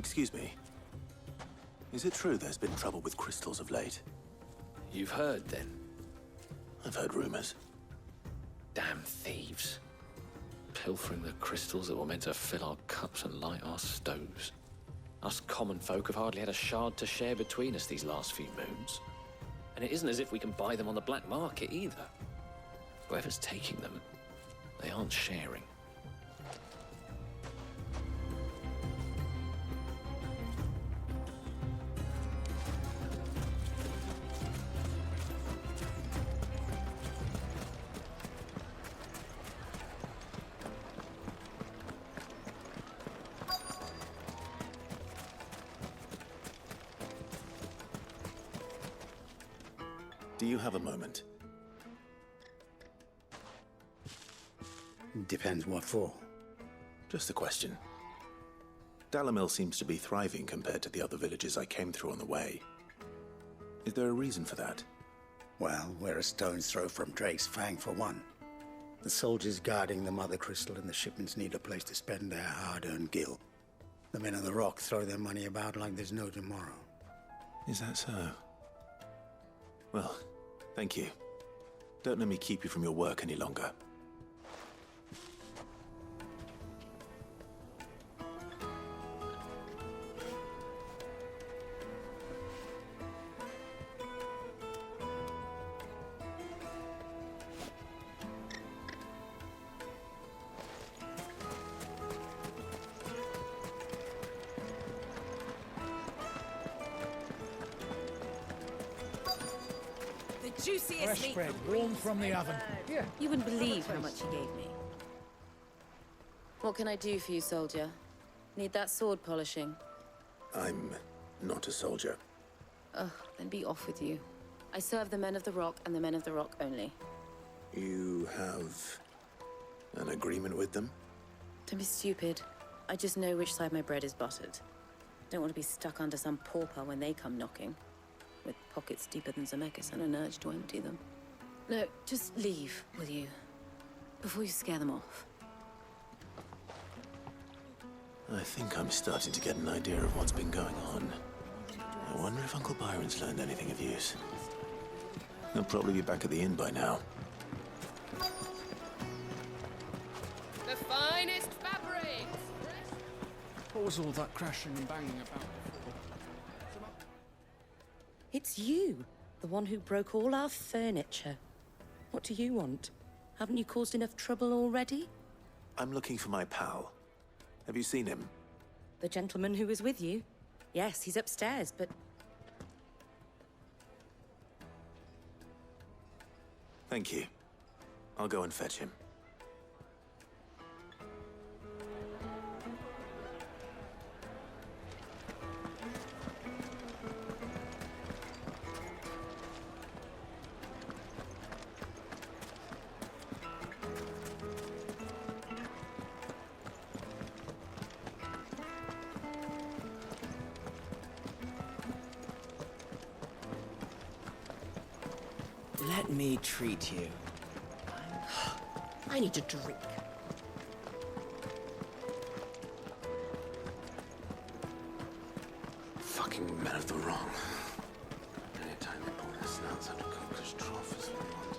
Excuse me. Is it true there's been trouble with crystals of late? You've heard, then? I've heard rumors. Damn thieves. Pilfering the crystals that were meant to fill our cups and light our stoves. Us common folk have hardly had a shard to share between us these last few moons. And it isn't as if we can buy them on the black market either. Whoever's taking them, they aren't sharing. Do you have a moment? Depends what for. Just a question. Dalamil seems to be thriving compared to the other villages I came through on the way. Is there a reason for that? Well, we're a stone's throw from Drake's Fang for one. The soldiers guarding the Mother Crystal and the shipments need a place to spend their hard-earned gil. The men of the Rock throw their money about like there's no tomorrow. Is that so? Well, thank you. Don't let me keep you from your work any longer. Juiciest Fresh meat bread, from warm Greece. from the oven. Here. You wouldn't believe how much he gave me. What can I do for you, soldier? Need that sword polishing? I'm not a soldier. Ugh, then be off with you. I serve the men of the Rock and the men of the Rock only. You have an agreement with them? Don't be stupid. I just know which side my bread is buttered. Don't want to be stuck under some pauper when they come knocking. With pockets deeper than Zemeckis and an urge to empty them. No, just leave, will you? Before you scare them off. I think I'm starting to get an idea of what's been going on. I wonder if Uncle Byron's learned anything of use. He'll probably be back at the inn by now. The finest fabrics! What was all that crashing and banging about before? It's you, the one who broke all our furniture. What do you want? Haven't you caused enough trouble already? I'm looking for my pal. Have you seen him? The gentleman who was with you? Yes, he's upstairs, but... Thank you. I'll go and fetch him. Let me treat you. I need a drink. Fucking men of the wrong. Anytime they pull their snouts out of Coker's trough is what I want.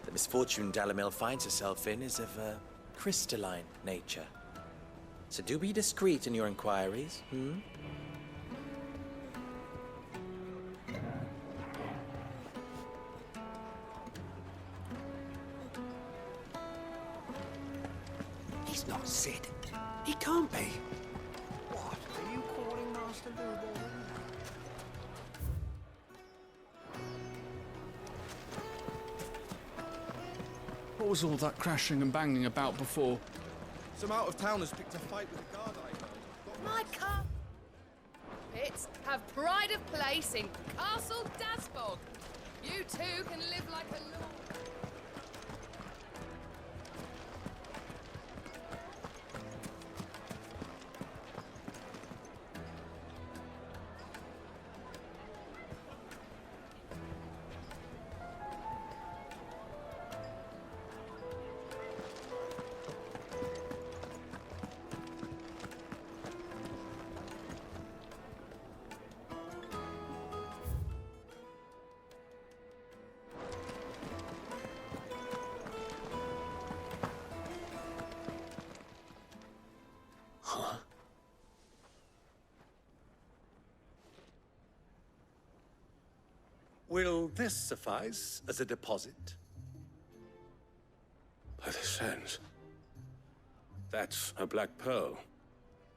The misfortune Dalamil finds herself in is of a crystalline nature. So do be discreet in your inquiries, He's not Sid. He can't be. What are you calling Master Blueberry? What was all that crashing and banging about before? Some out-of-towners picked a fight with the guard, I heard. My car pits have pride of place in Castle Dasbog. You too can live like a lord. Will this suffice as a deposit? By the sands. That's a black pearl.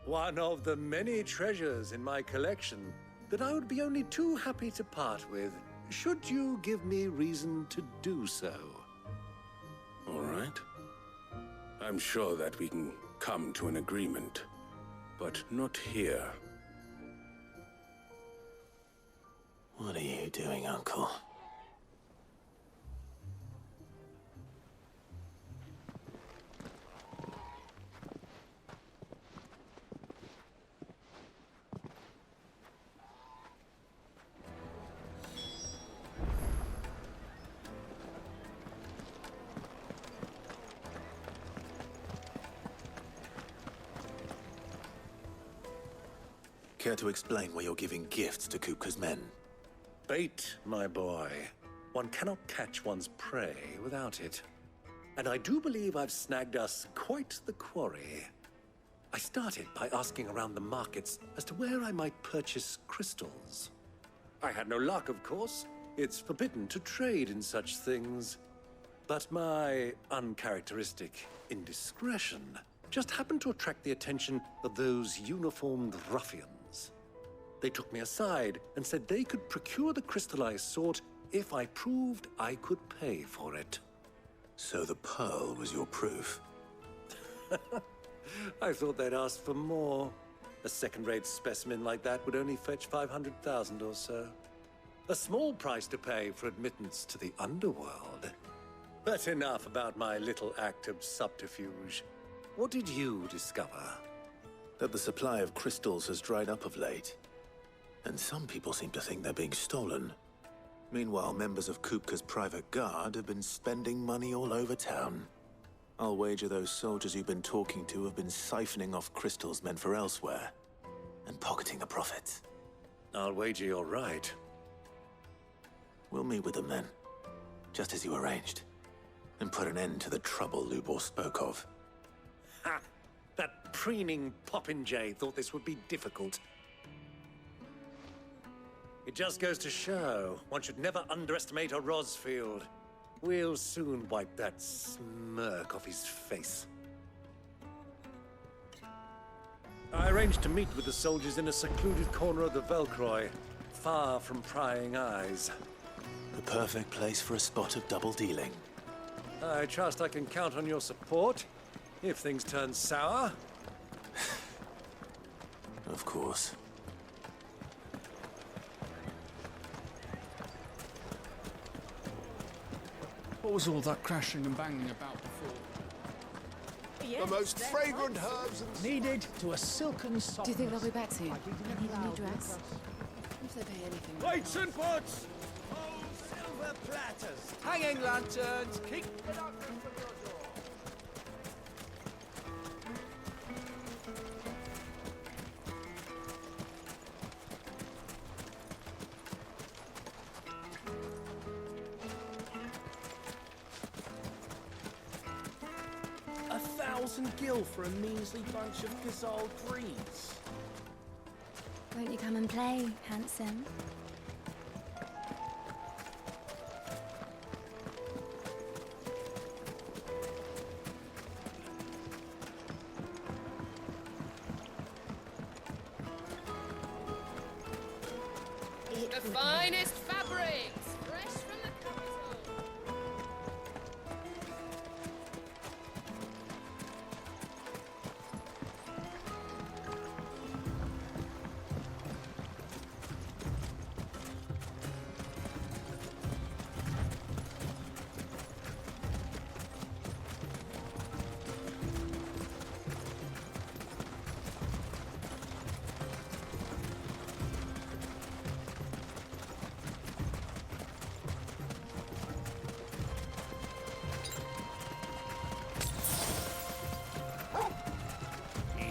One of the many treasures in my collection that I would be only too happy to part with, should you give me reason to do so. All right. I'm sure that we can come to an agreement, but not here. What are you doing, Uncle? Care to explain why you're giving gifts to Kupka's men? Bait, my boy. One cannot catch one's prey without it. And I do believe I've snagged us quite the quarry. I started by asking around the markets as to where I might purchase crystals. I had no luck, of course. It's forbidden to trade in such things. But my uncharacteristic indiscretion just happened to attract the attention of those uniformed ruffians. They took me aside and said they could procure the crystal I sought if I proved I could pay for it. So the pearl was your proof? I thought they'd ask for more. A second-rate specimen like that would only fetch 500,000 or so. A small price to pay for admittance to the underworld. But enough about my little act of subterfuge. What did you discover? That the supply of crystals has dried up of late. And some people seem to think they're being stolen. Meanwhile, members of Kupka's private guard have been spending money all over town. I'll wager those soldiers you've been talking to have been siphoning off crystals meant for elsewhere, and pocketing the profits. I'll wager you're right. We'll meet with them then, just as you arranged, and put an end to the trouble Lubor spoke of. Ha! That preening popinjay thought this would be difficult. It just goes to show one should never underestimate a Rosfield. We'll soon wipe that smirk off his face. I arranged to meet with the soldiers in a secluded corner of the Velcroy, far from prying eyes. The perfect place for a spot of double dealing. I trust I can count on your support, if things turn sour. Of course. What was all that crashing and banging about before? Yes, The most they're fragrant quite herbs and Needed to a silken softness. Do you think they'll be back soon? I need a new dress. If they pay anything. plates and pots! Oh, silver platters, hanging lanterns, keep it up from your door. $1,000 for a measly bunch of Gazal greens. Won't you come and play, handsome? The finest fabrics, fresh from the capital.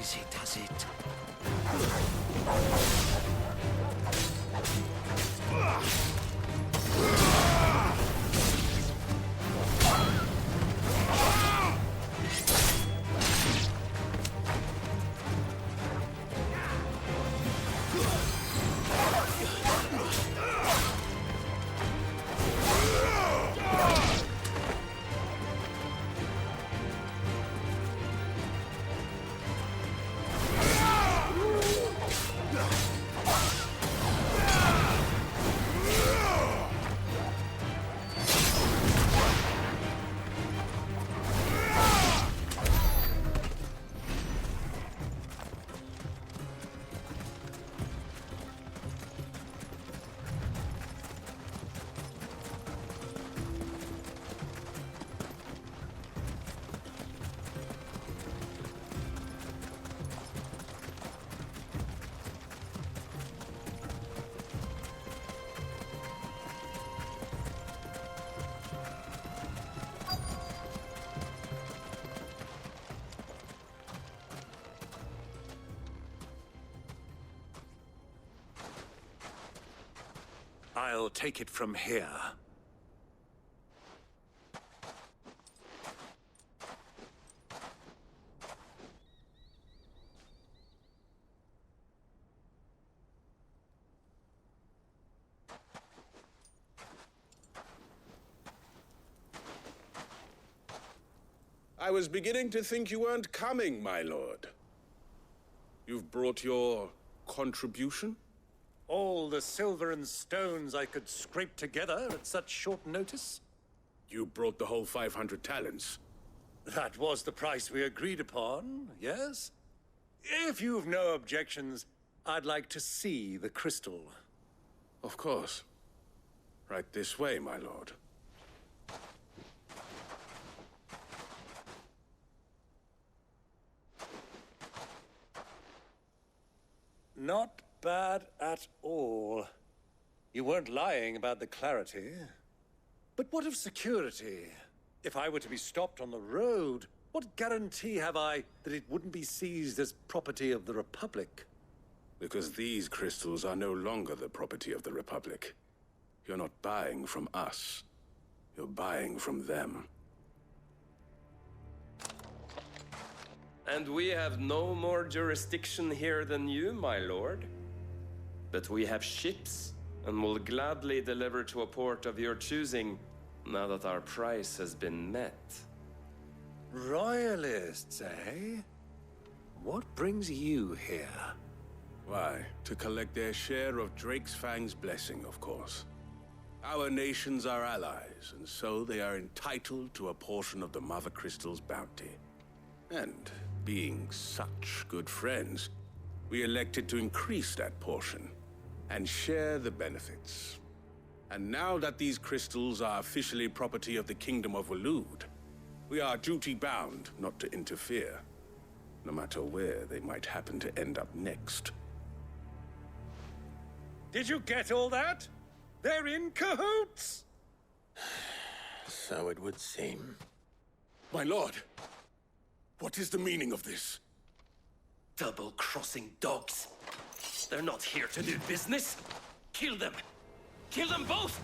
always he does it. I'll take it from here. I was beginning to think you weren't coming, my lord. You've brought your contribution? All the silver and stones I could scrape together at such short notice? You brought the whole 500 talents. That was the price we agreed upon, yes? If you've no objections, I'd like to see the crystal. Of course. Right this way, my lord. Not bad at all. You weren't lying about the clarity. But what of security? If I were to be stopped on the road, what guarantee have I that it wouldn't be seized as property of the Republic? Because these crystals are no longer the property of the Republic. You're not buying from us. You're buying from them. And we have no more jurisdiction here than you, my lord. But we have ships, and will gladly deliver to a port of your choosing, now that our price has been met. Royalists, eh? What brings you here? Why, to collect their share of Drake's Fang's blessing, of course. Our nations are allies, and so they are entitled to a portion of the Mother Crystal's bounty. And being such good friends, we elected to increase that portion and share the benefits. And now that these crystals are officially property of the Kingdom of Waloed, we are duty-bound not to interfere, no matter where they might happen to end up next. Did you get all that? They're in cahoots! So it would seem. My lord, what is the meaning of this? Double-crossing dogs. They're not here to do business. Kill them. Kill them both!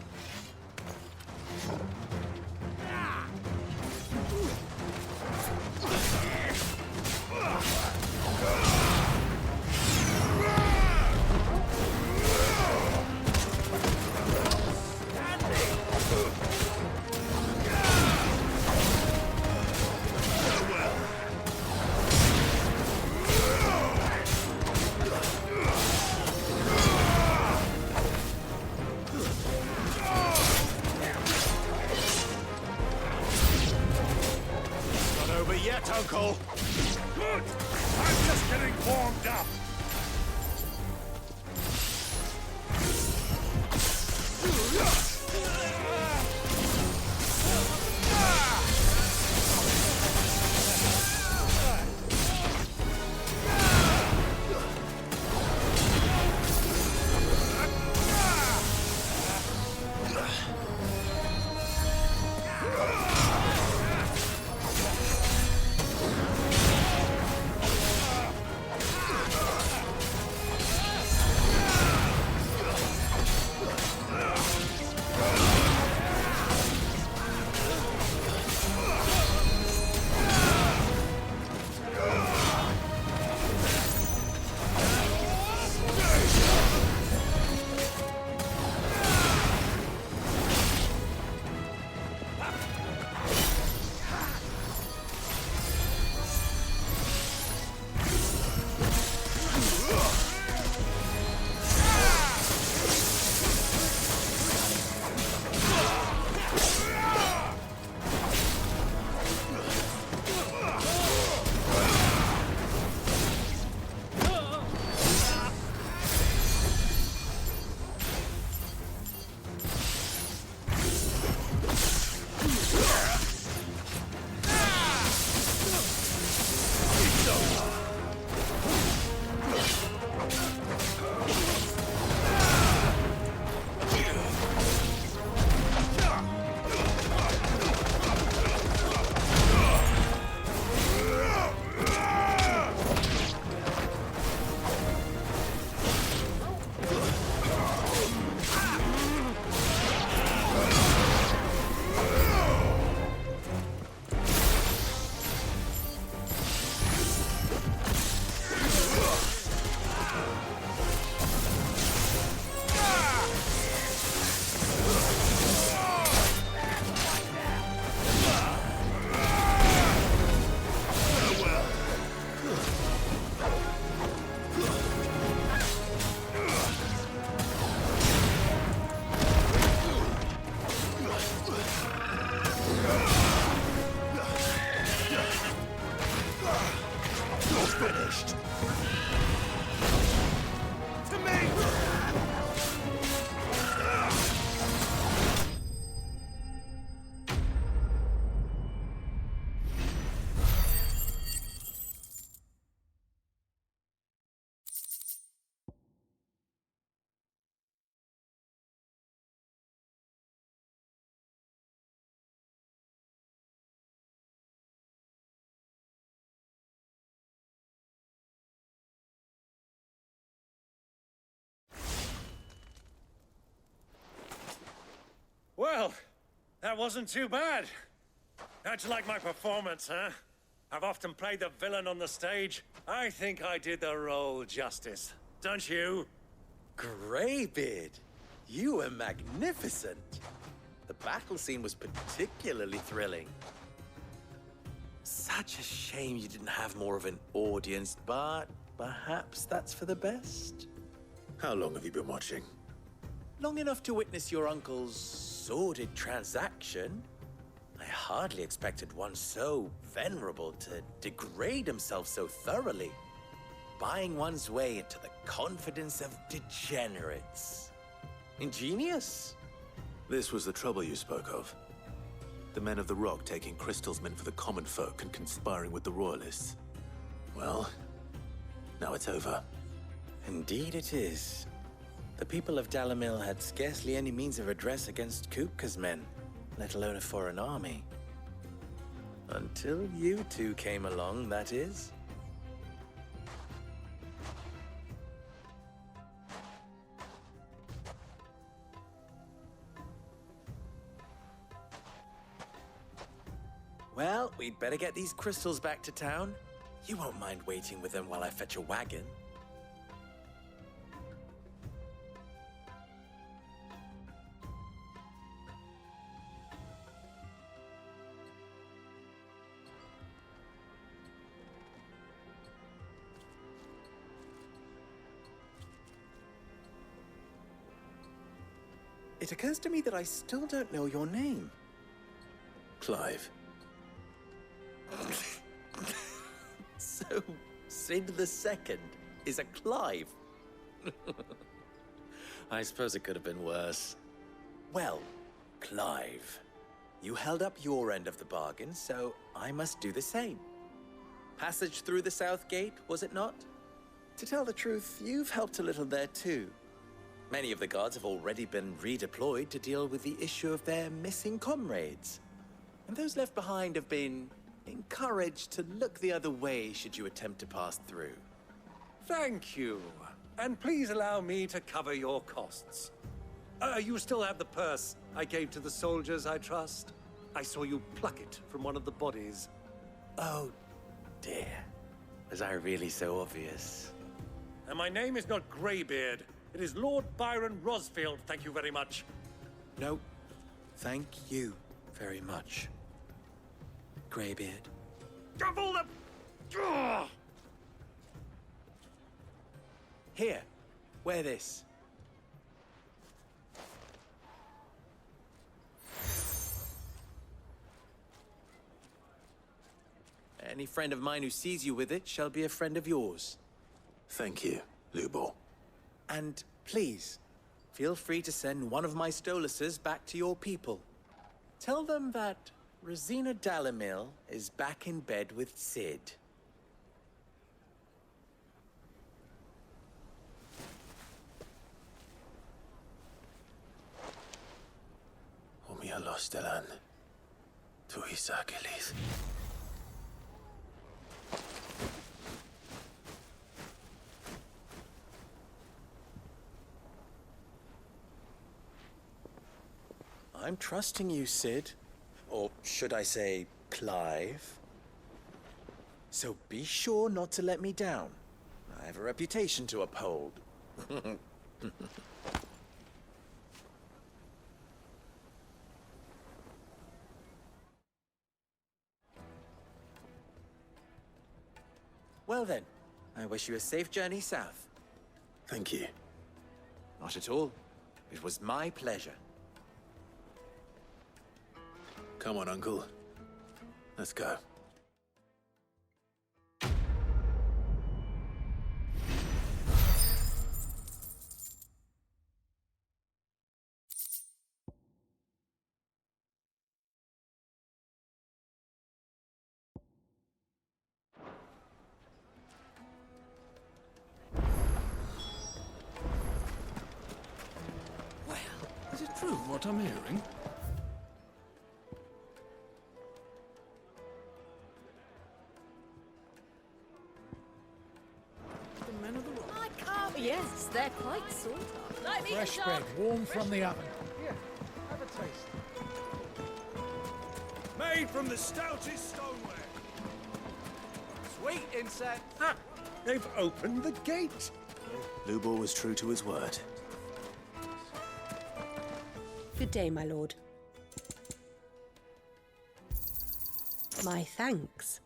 Well, that wasn't too bad. How'd you like my performance, huh? I've often played the villain on the stage. I think I did the role justice. Don't you? Greybeard, you were magnificent. The battle scene was particularly thrilling. Such a shame you didn't have more of an audience, but perhaps that's for the best. How long have you been watching? Long enough to witness your uncle's sordid transaction. I hardly expected one so venerable to degrade himself so thoroughly, buying one's way into the confidence of degenerates. Ingenious. This was the trouble you spoke of. The men of the Rock taking crystals meant for the common folk and conspiring with the Royalists. Well, now it's over. Indeed it is. The people of Dalamil had scarcely any means of redress against Kupka's men, let alone a foreign army. Until you two came along, that is. Well, we'd better get these crystals back to town. You won't mind waiting with them while I fetch a wagon. It occurs to me that I still don't know your name. Clive. So, Sid the Second is a Clive. I suppose it could have been worse. Well, Clive, you held up your end of the bargain, so I must do the same. Passage through the South Gate, was it not? To tell the truth, you've helped a little there too. Many of the guards have already been redeployed to deal with the issue of their missing comrades. And those left behind have been encouraged to look the other way should you attempt to pass through. Thank you. And please allow me to cover your costs. You still have the purse I gave to the soldiers, I trust? I saw you pluck it from one of the bodies. Oh, dear. Was I really so obvious? And my name is not Greybeard. It is Lord Byron Rosfield, thank you very much. No, thank you very much, Greybeard. Double the... Ugh! Here, wear this. Any friend of mine who sees you with it shall be a friend of yours. Thank you, Lubor. And please, feel free to send one of my Stoluses back to your people. Tell them that Rosina Dalamil is back in bed with Sid. Omia Lostelan. Tu Isakelis. I'm trusting you, Sid. Or should I say, Clive. So be sure not to let me down. I have a reputation to uphold. Well then, I wish you a safe journey south. Thank you. Not at all. It was my pleasure. Come on, Uncle. Let's go. Well, is it true what I'm hearing? Yes, they're quite sort of. Like me Fresh to bread, warm from the oven. Here, have a taste. made from the stoutest stoneware. Sweet insect. Ah, they've opened the gate. Lubor was true to his word. Good day, my lord. My thanks.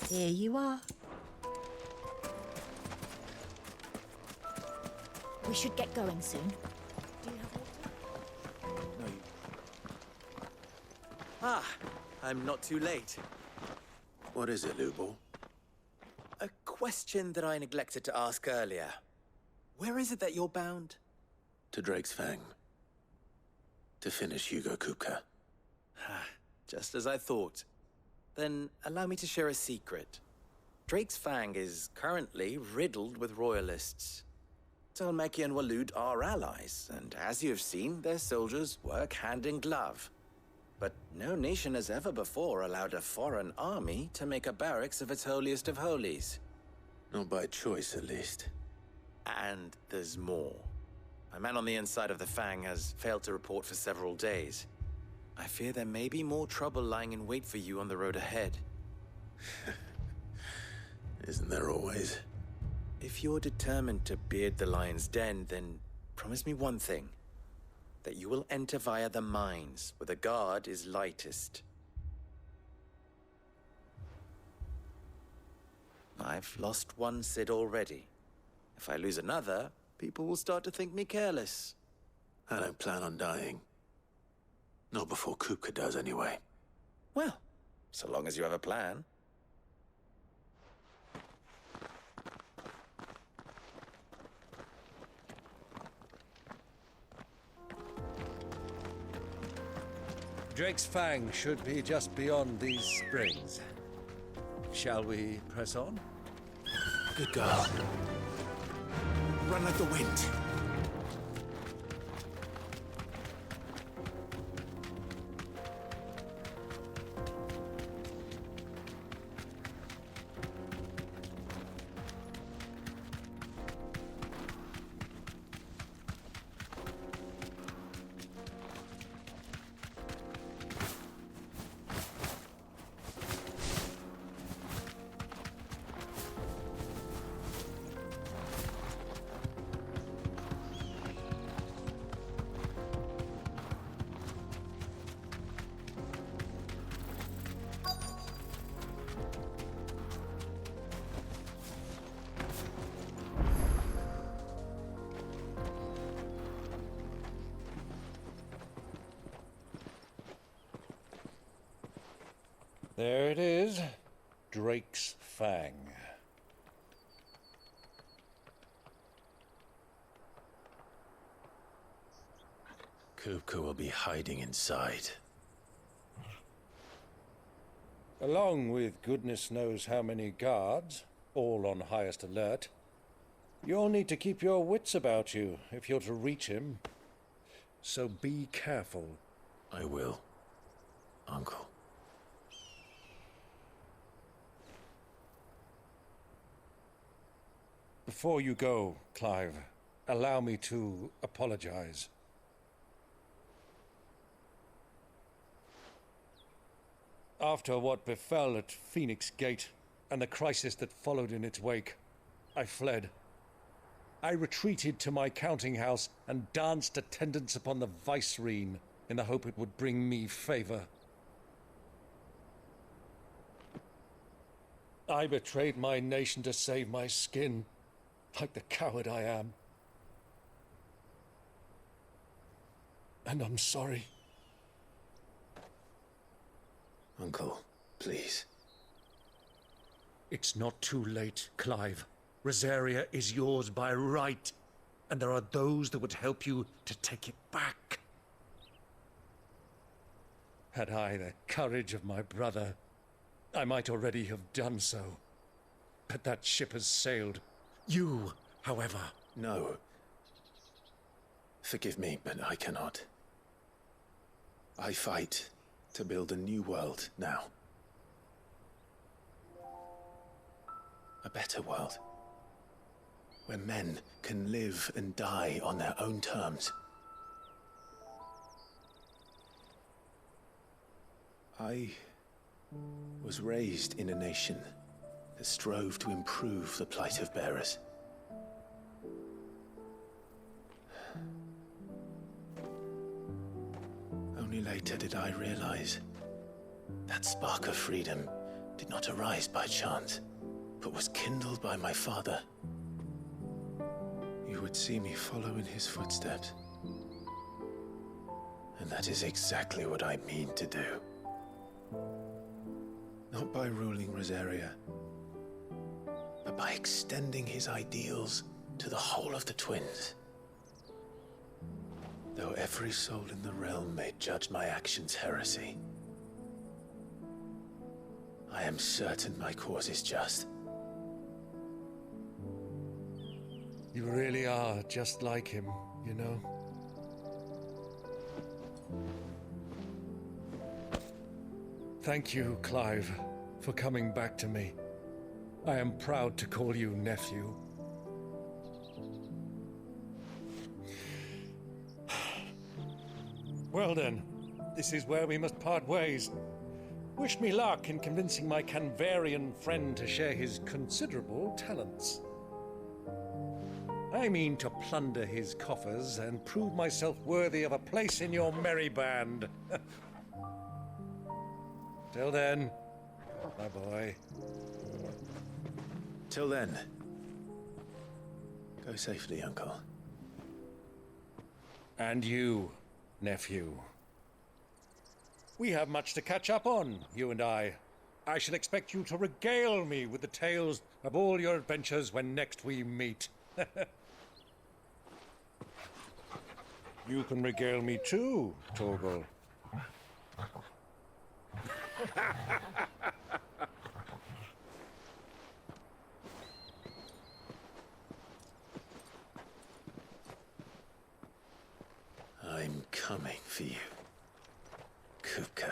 Here you are. We should get going soon. Do you have water? No, Ah, I'm not too late. what is it, Lubor? A question that I neglected to ask earlier. Where is it that you're bound? To Drake's Fang. To finish Hugo Kupka. Just as I thought. Then allow me to share a secret. Drake's Fang is currently riddled with royalists. Tolmeki and Walud are allies, and as you have seen, their soldiers work hand in glove. But no nation has ever before allowed a foreign army to make a barracks of its holiest of holies. Not by choice, at least. And there's more. A man on the inside of the Fang has failed to report for several days. I fear there may be more trouble lying in wait for you on the road ahead. Isn't there always? If you're determined to beard the lion's den, then promise me one thing. That you will enter via the mines, where the guard is lightest. I've lost one Cid already. If I lose another, people will start to think me careless. I don't plan on dying. Not before Kupka does, anyway. Well, so long as you have a plan. Drake's Fang should be just beyond these springs. Shall we press on? Good girl. Run like the wind. There it is. Drake's Fang. Kupka will be hiding inside. Along with goodness knows how many guards, all on highest alert. You'll need to keep your wits about you if you're to reach him. So be careful. I will, Uncle. Before you go, Clive, allow me to apologize. After what befell at Phoenix Gate and the crisis that followed in its wake, I fled. I retreated to my counting house and danced attendance upon the vicereine in the hope it would bring me favor. I betrayed my nation to save my skin, like the coward I am. And I'm sorry. Uncle, please. It's not too late, Clive. Rosaria is yours by right, and there are those that would help you to take it back. Had I the courage of my brother, I might already have done so. But that ship has sailed. You, however... No. Forgive me, but I cannot. I fight to build a new world now. A better world. Where men can live and die on their own terms. I was raised in a nation that strove to improve the plight of bearers. Only later did I realize that spark of freedom did not arise by chance, but was kindled by my father. You would see me follow in his footsteps. And that is exactly what I mean to do. Not by ruling Rosaria, but by extending his ideals to the whole of the twins. Though every soul in the realm may judge my actions heresy, I am certain my cause is just. You really are just like him, you know? Thank you, Clive, for coming back to me. I am proud to call you nephew. Well then, this is where we must part ways. Wish me luck in convincing my Canvarian friend to share his considerable talents. I mean to plunder his coffers and prove myself worthy of a place in your merry band. Till then, my boy. Till then, go safely, Uncle. And you, nephew. We have much to catch up on, you and I. I shall expect you to regale me with the tales of all your adventures when next we meet. You can regale me too, Torgal. I'm coming for you, Kupka.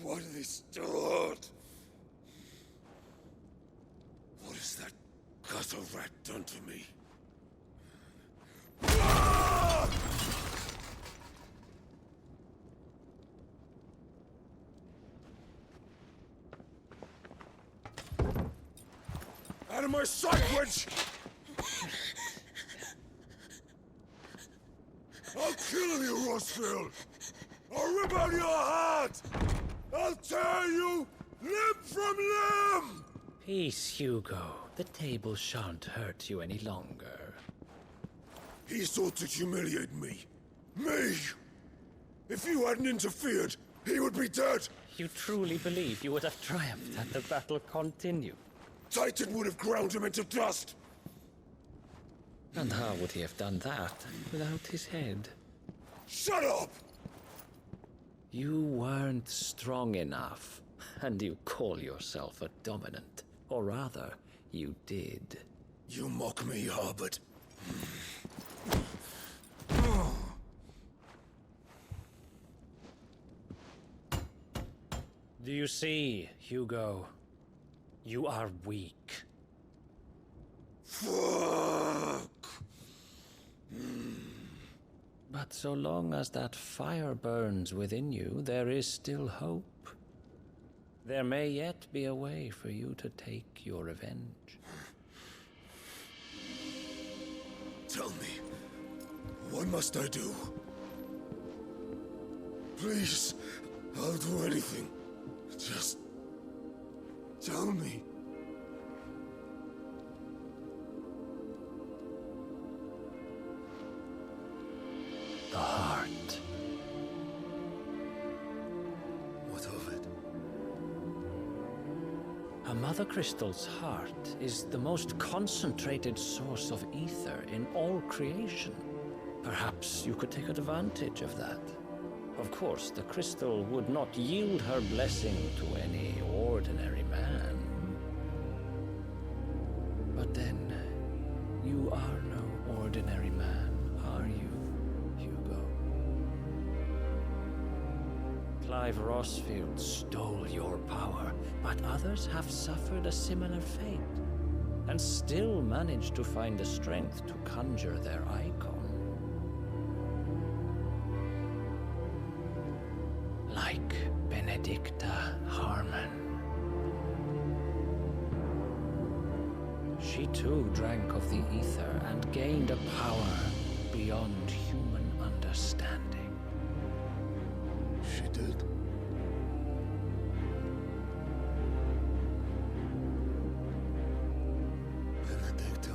What are they stored? What has that gutter rat done to me? Out of my sight, wench! I'll kill you, Rossfield! I'll rip out your heart! I'll tear you limb from limb! Peace, Hugo. The table shan't hurt you any longer. He sought to humiliate me. Me! If you hadn't interfered, he would be dead! You truly believe you would have triumphed had the battle continued? Titan would have ground him into dust! And how would he have done that without his head? Shut up! You weren't strong enough, and you call yourself a dominant. Or rather, you did. You mock me, Harbert. Do you see, Hugo? You are weak. Fuck! But so long as that fire burns within you, there is still hope. There may yet be a way for you to take your revenge. Tell me, what must I do? Please, I'll do anything. Just tell me. A mother crystal's heart is the most concentrated source of ether in all creation. Perhaps you could take advantage of that. Of course, the crystal would not yield her blessing to any ordinary man. But then, you are no ordinary man, are you, Hugo? Clive Rossfield stole your power, but others have suffered a similar fate, and still managed to find the strength to conjure their icon. Like Benedicta Harmon. She too drank of the ether and gained a power beyond human understanding. She did? Benedicta.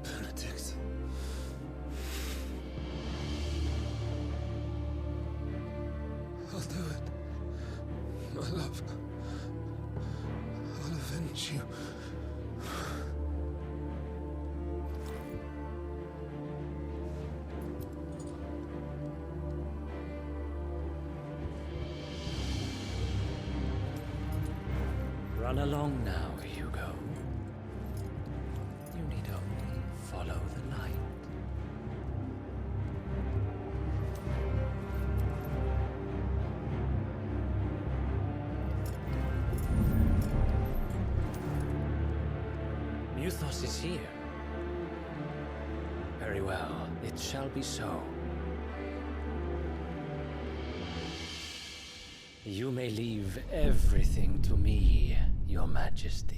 Benedict. I'll do it. My love. I'll avenge you. Run along now, Hugo. You need only follow the light. Muthos is here. Very well, it shall be so. You may leave everything to me, Your Majesty.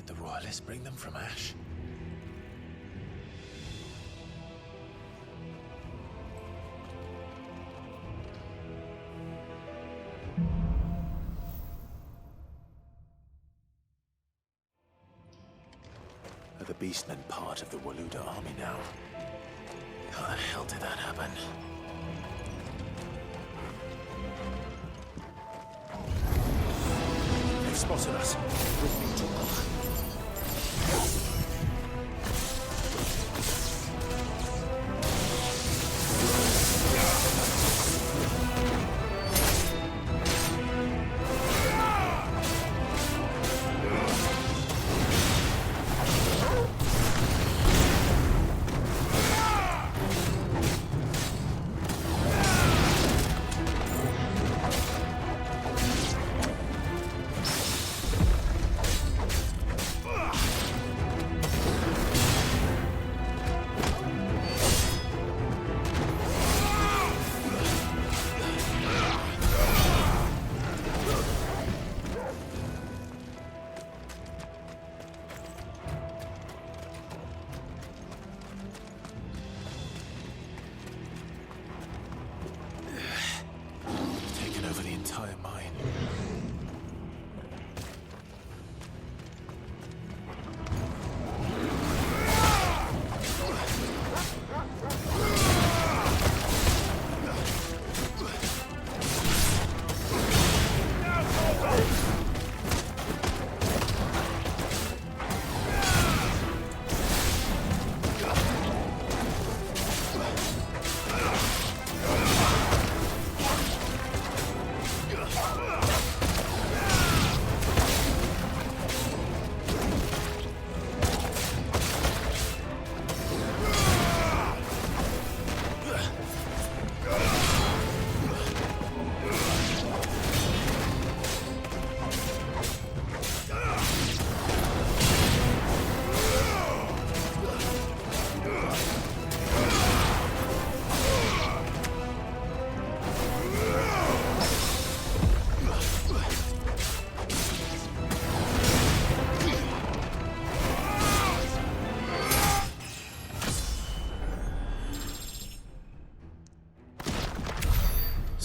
The Royalists bring them from Ash? Are the Beastmen part of the Waluda army now? How the hell did that happen? They've spotted us. With me to look.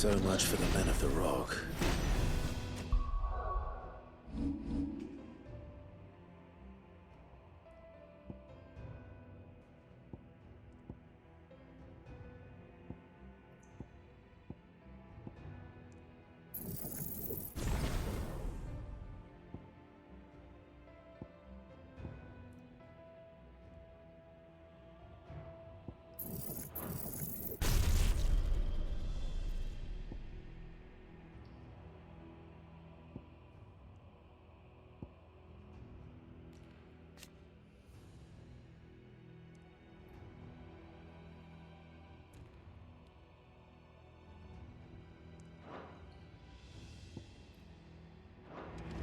So much for the men of the Rock.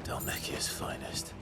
Dalmekia's finest.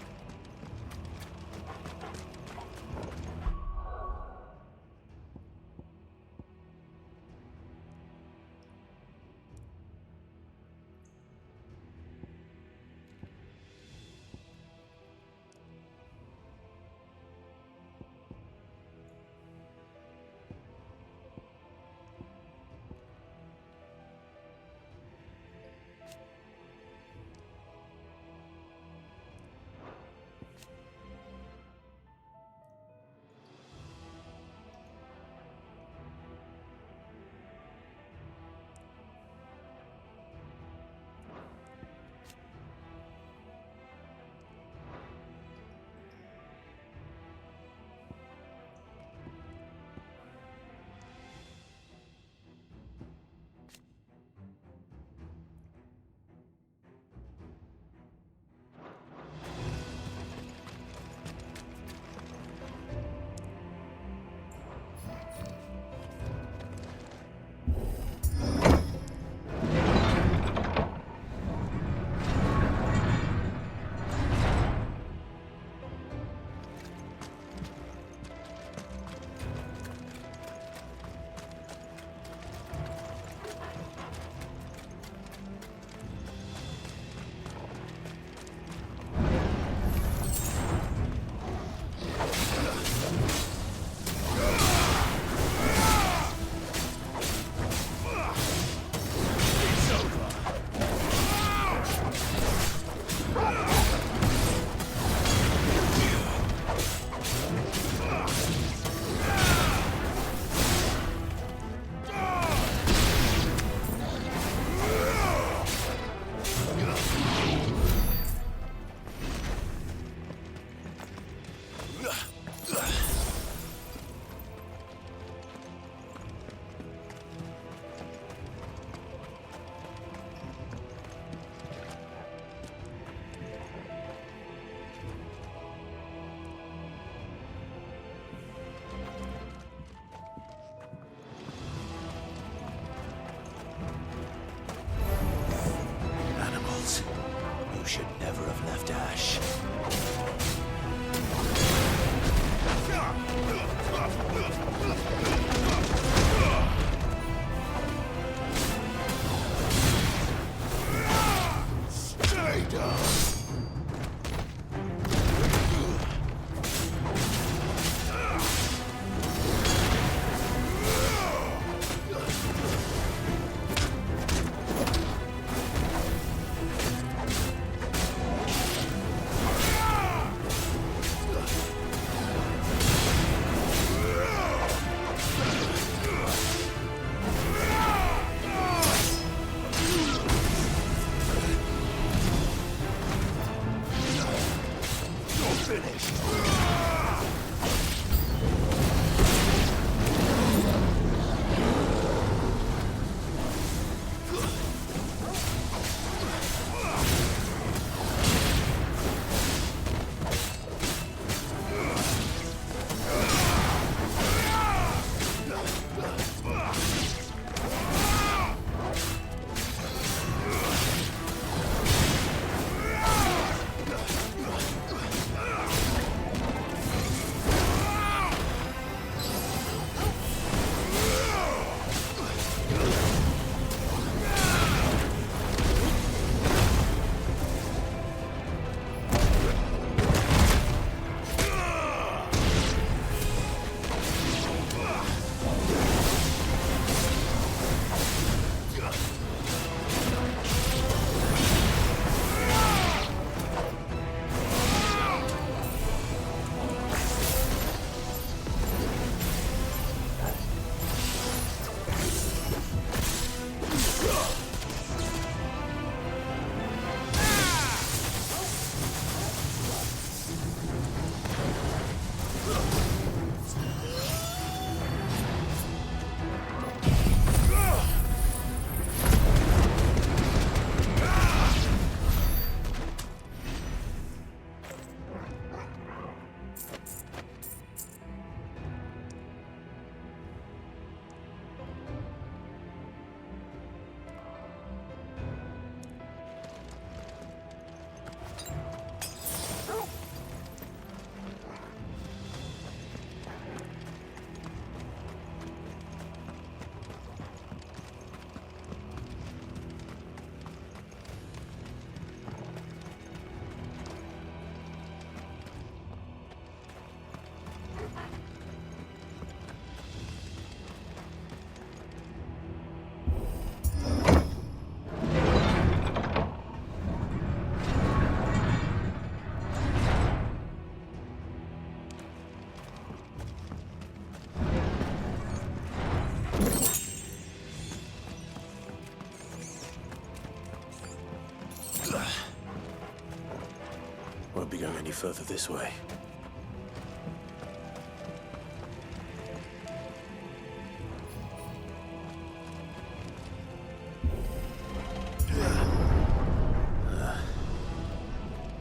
Won't be going any further this way.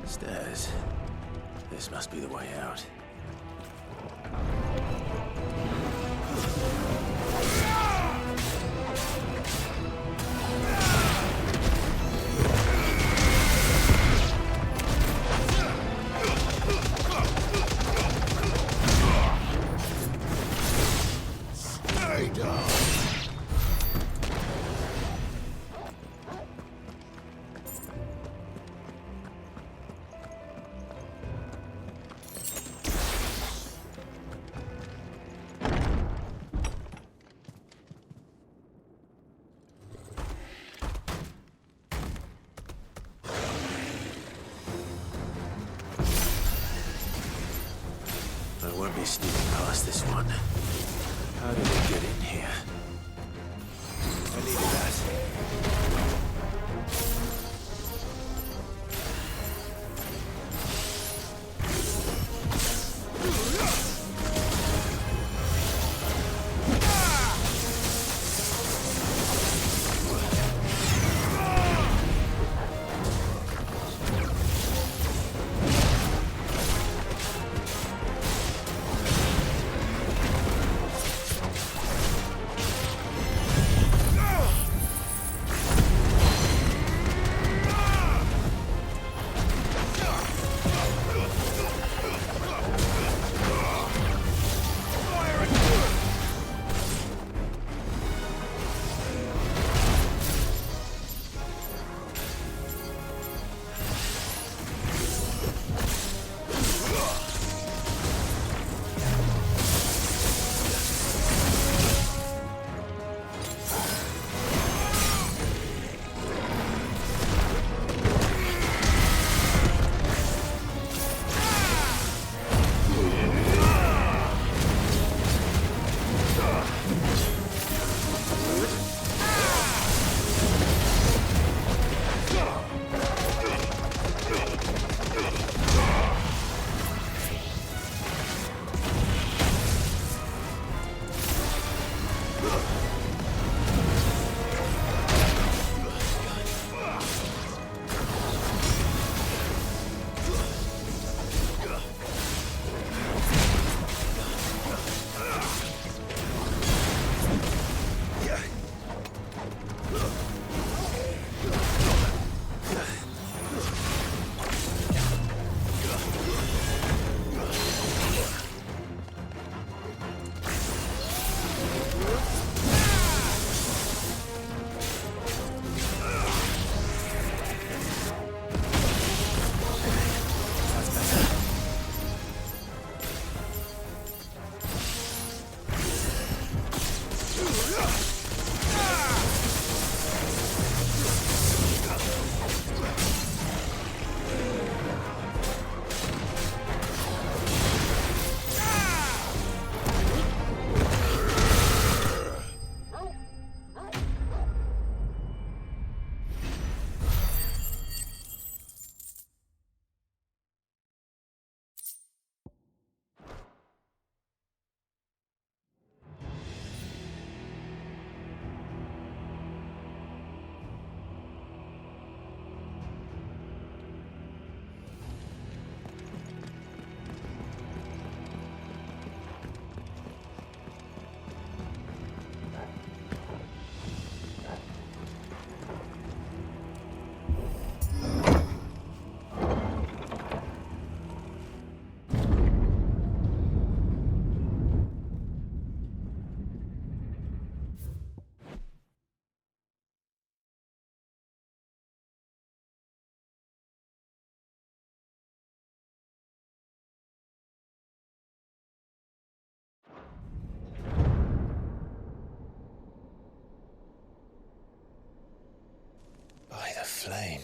Stairs. This must be the way out. I won't be sneaking past this one. How did we get in here? I needed that.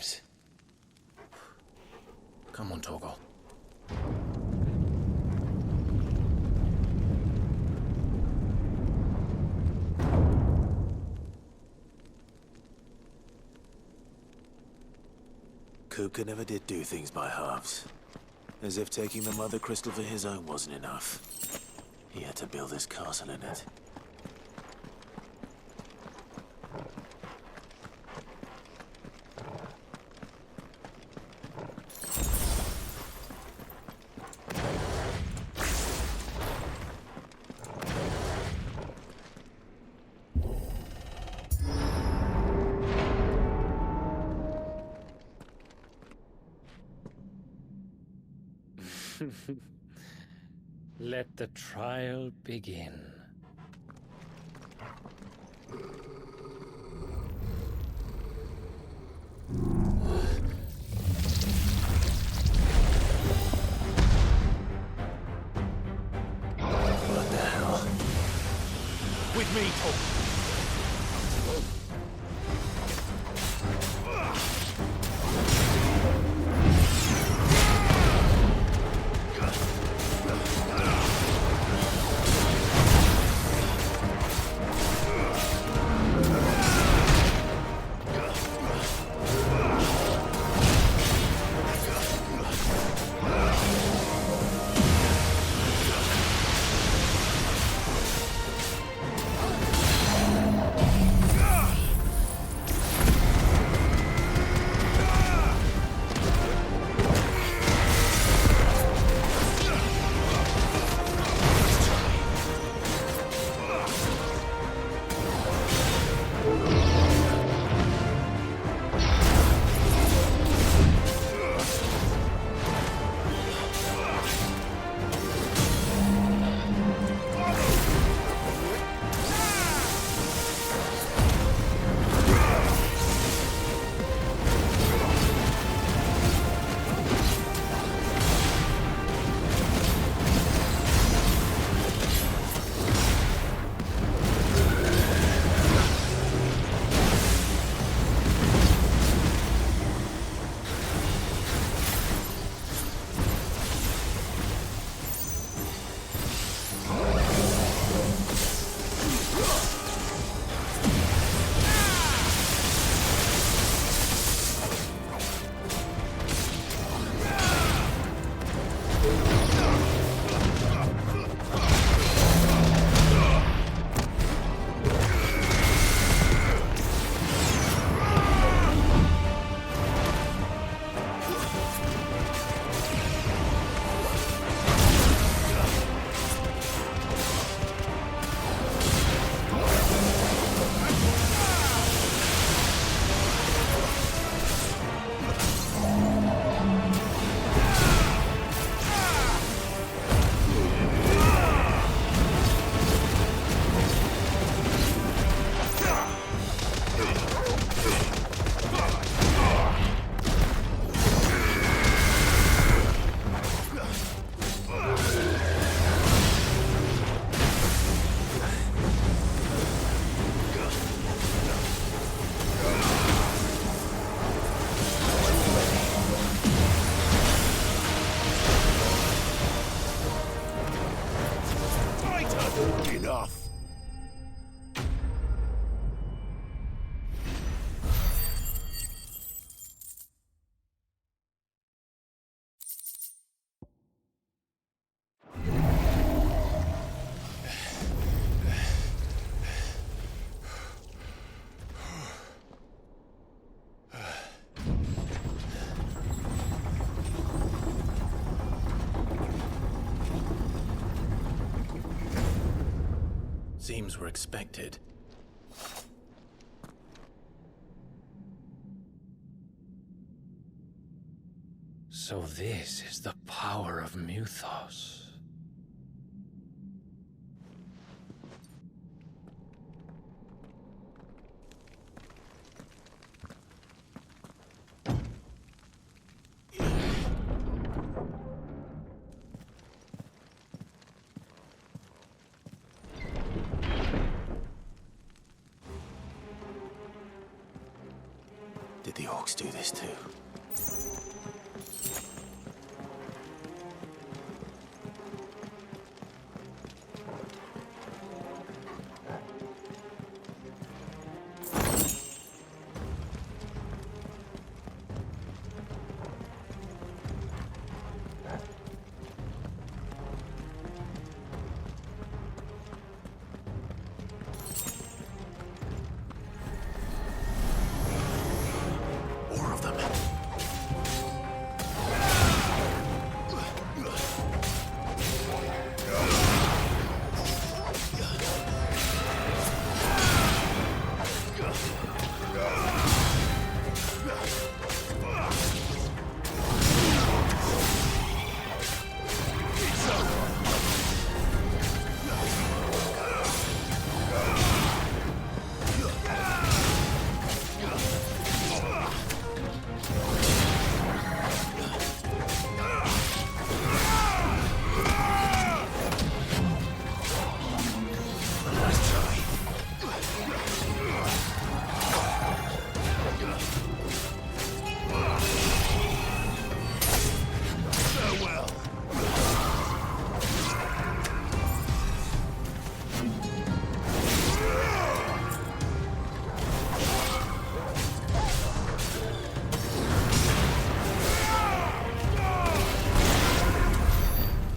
seems. Come on, Torgal. Kupka never did do things by halves. As if taking the Mother Crystal for his own wasn't enough. He had to build his castle in it. Let the trial begin. What the hell? With me, Torgal. Seems we're expected. So this is the power of Muthos. Did the orcs do this too. More of them.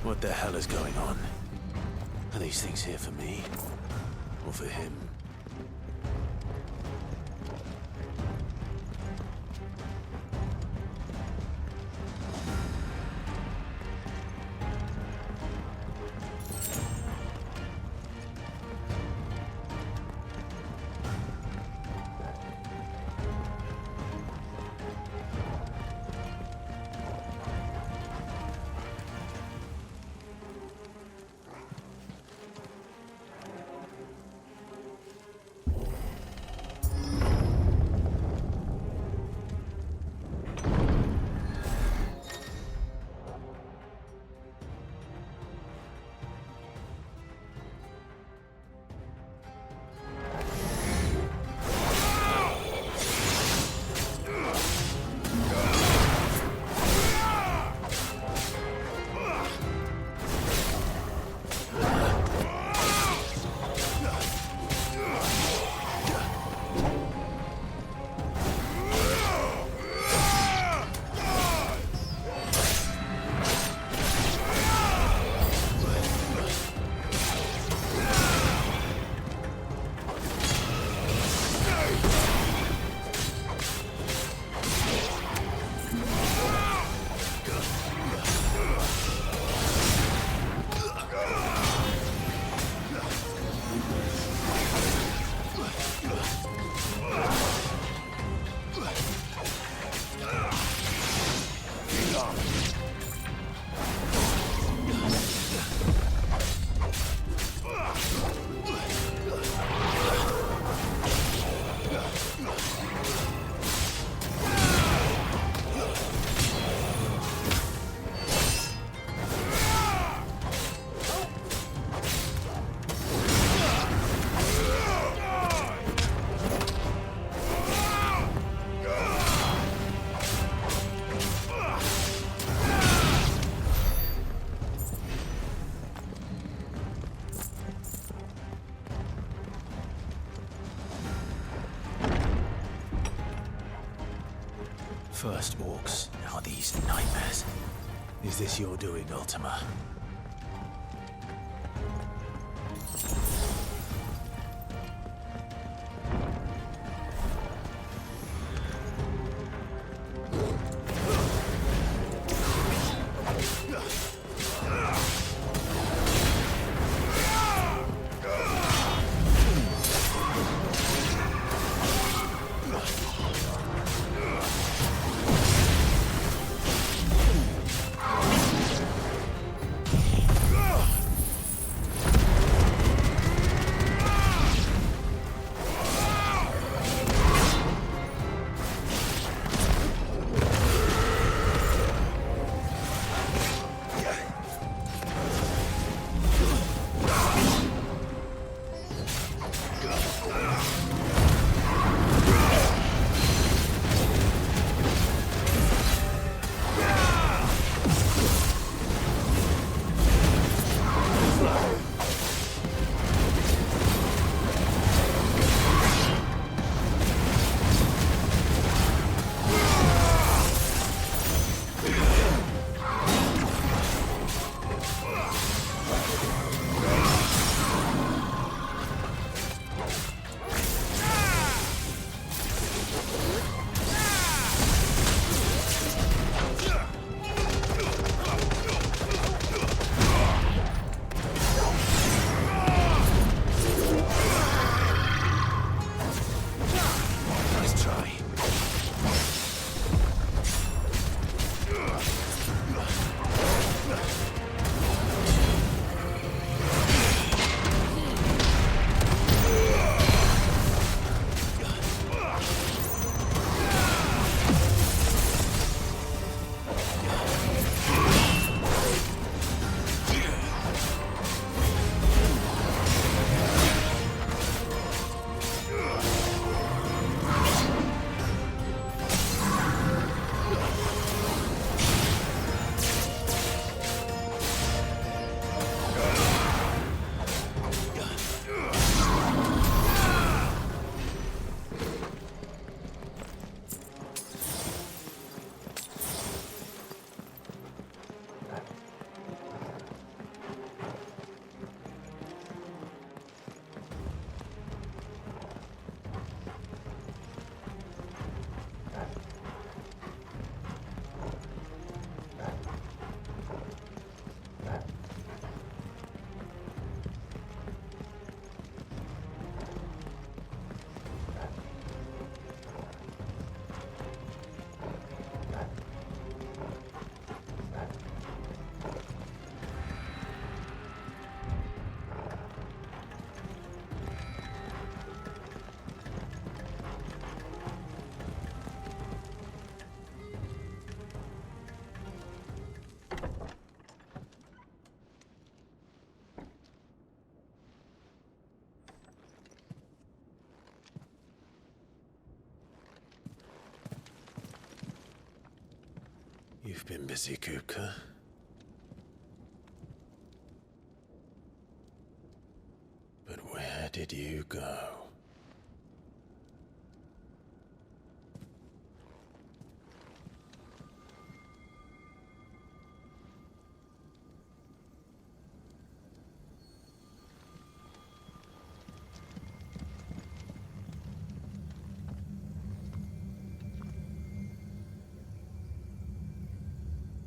What the hell is going on? Are these things here for me? Or for him? First orcs, now these nightmares. Is this your doing, Ultima? You've been busy, Kupka. But where did you go?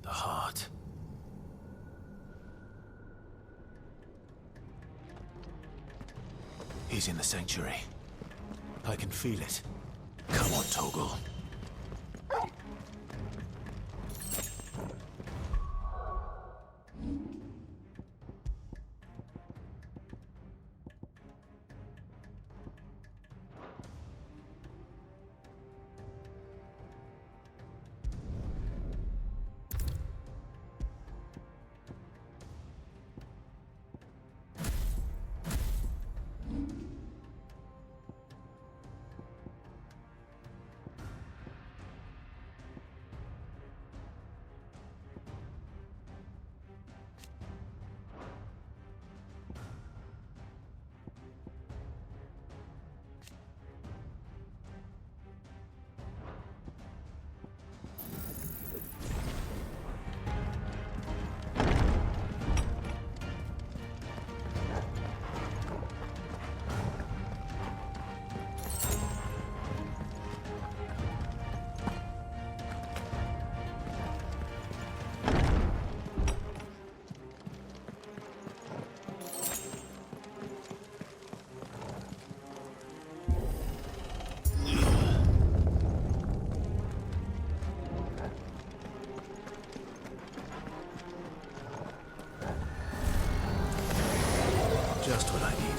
The heart. He's in the sanctuary. I can feel it. Come on, Toggle. Just what I needed.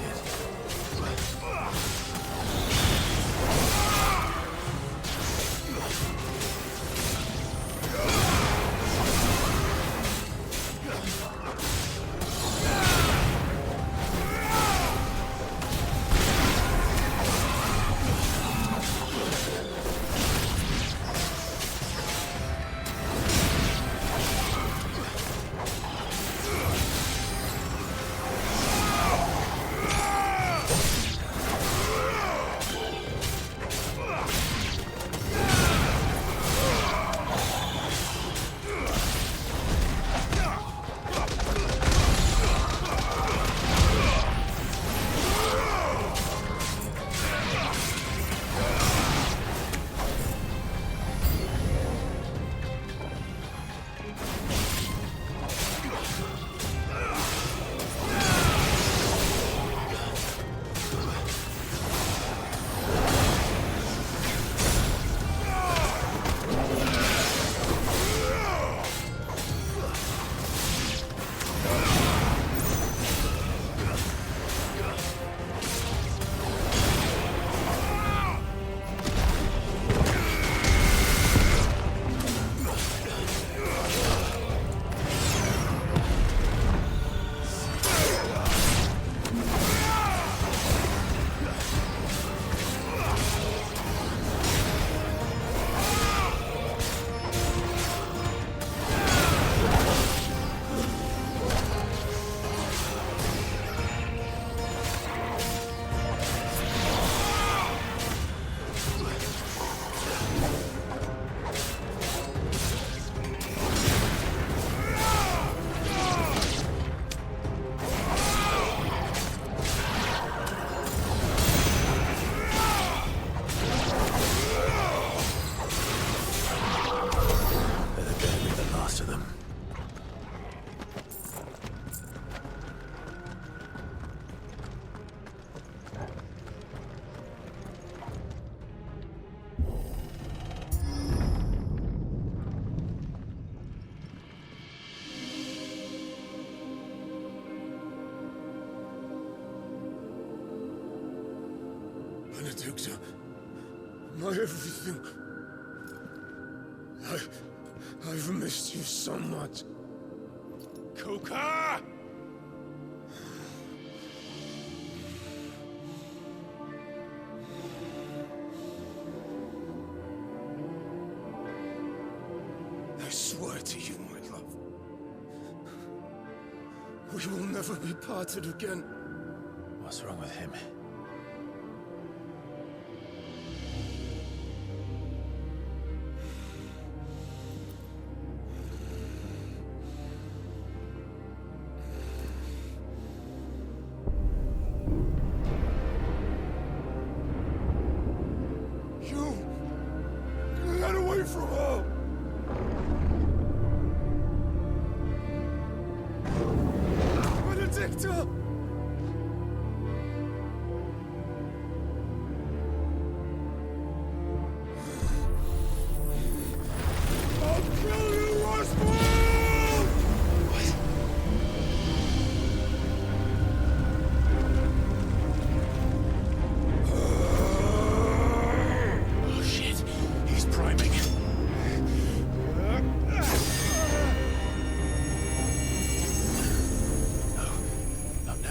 Benedicta, my everything. I've missed you so much. Kuka! I swear to you, my love. We will never be parted again. What's wrong with him? Get away from her! Benedicta! I'll kill you, Roswell! Oh shit, he's priming. No, not now.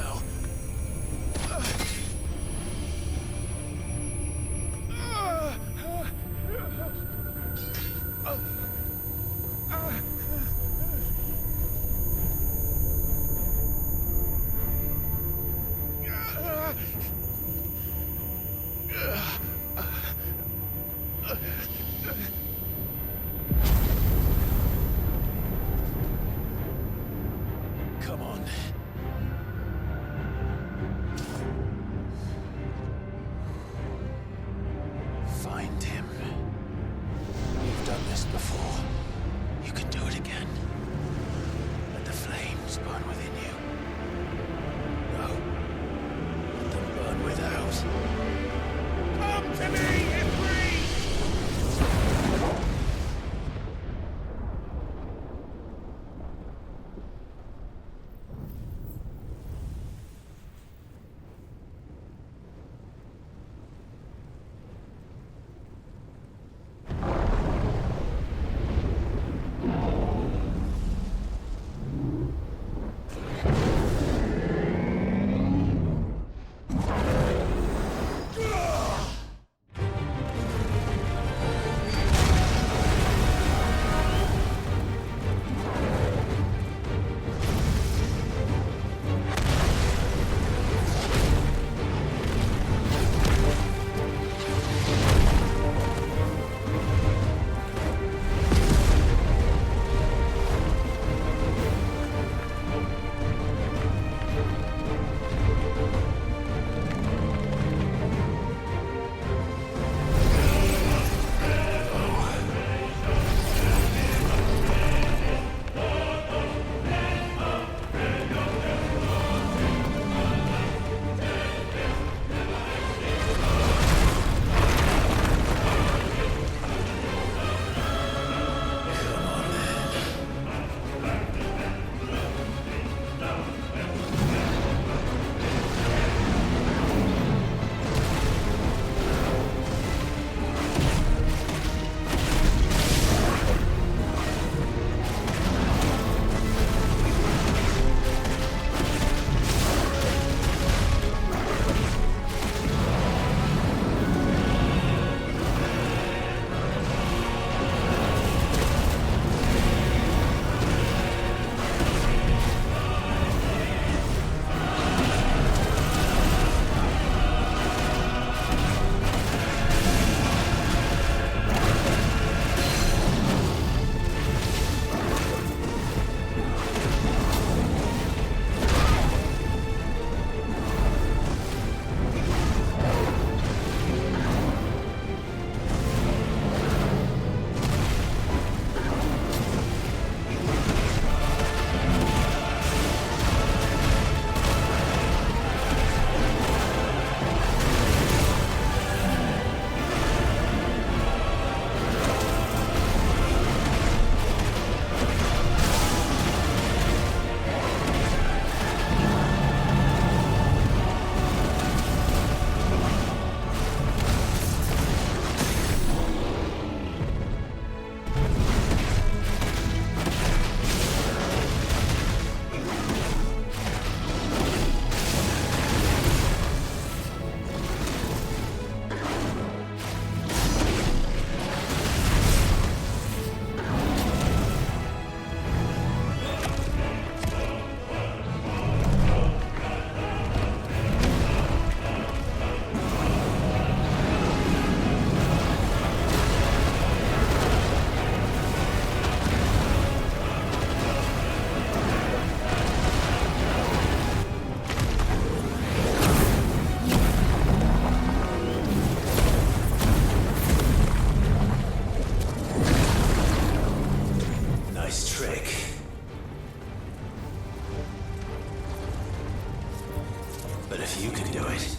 if you can do it,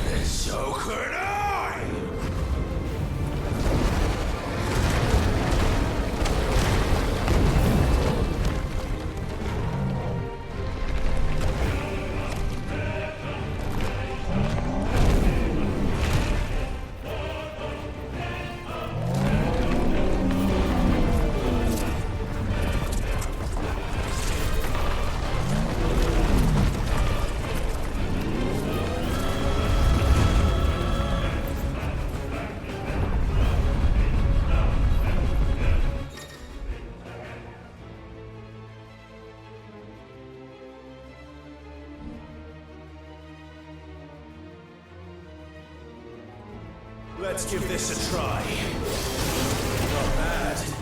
then so could I! Let's give this a try. Not bad.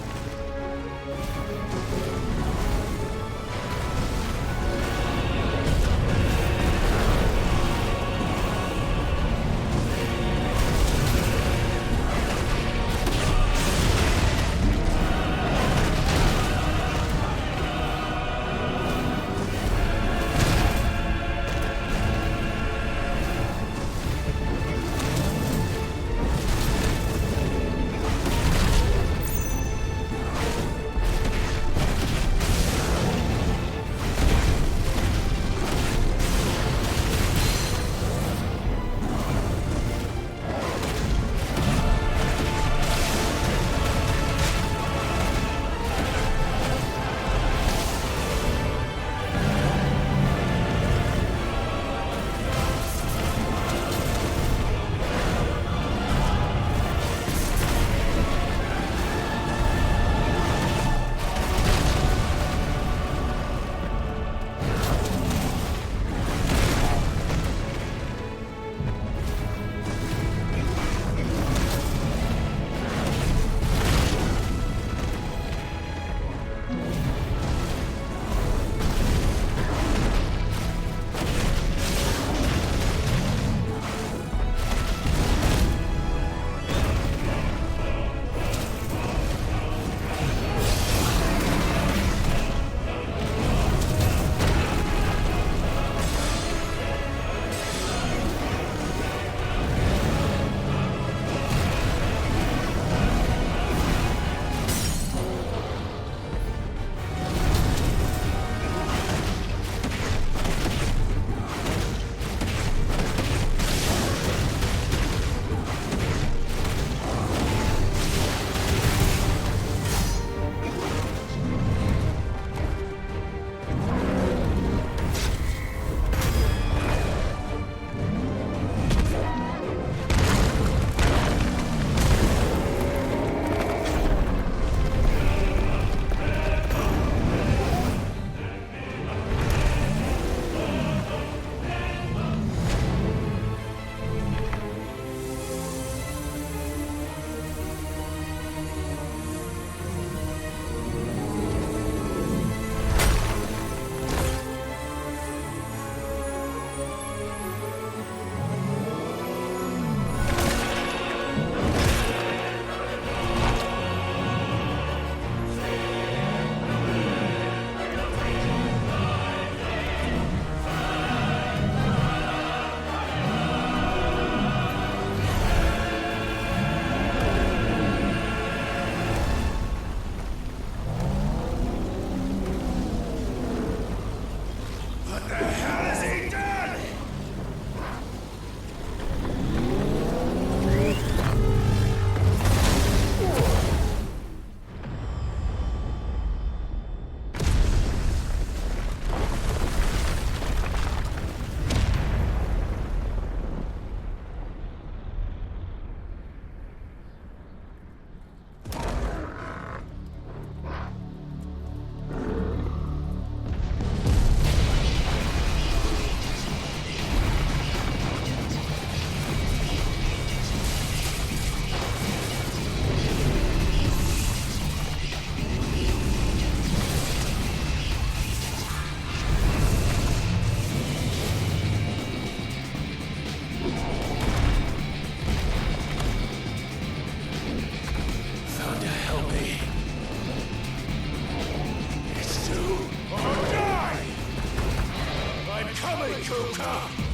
coming, Kuka!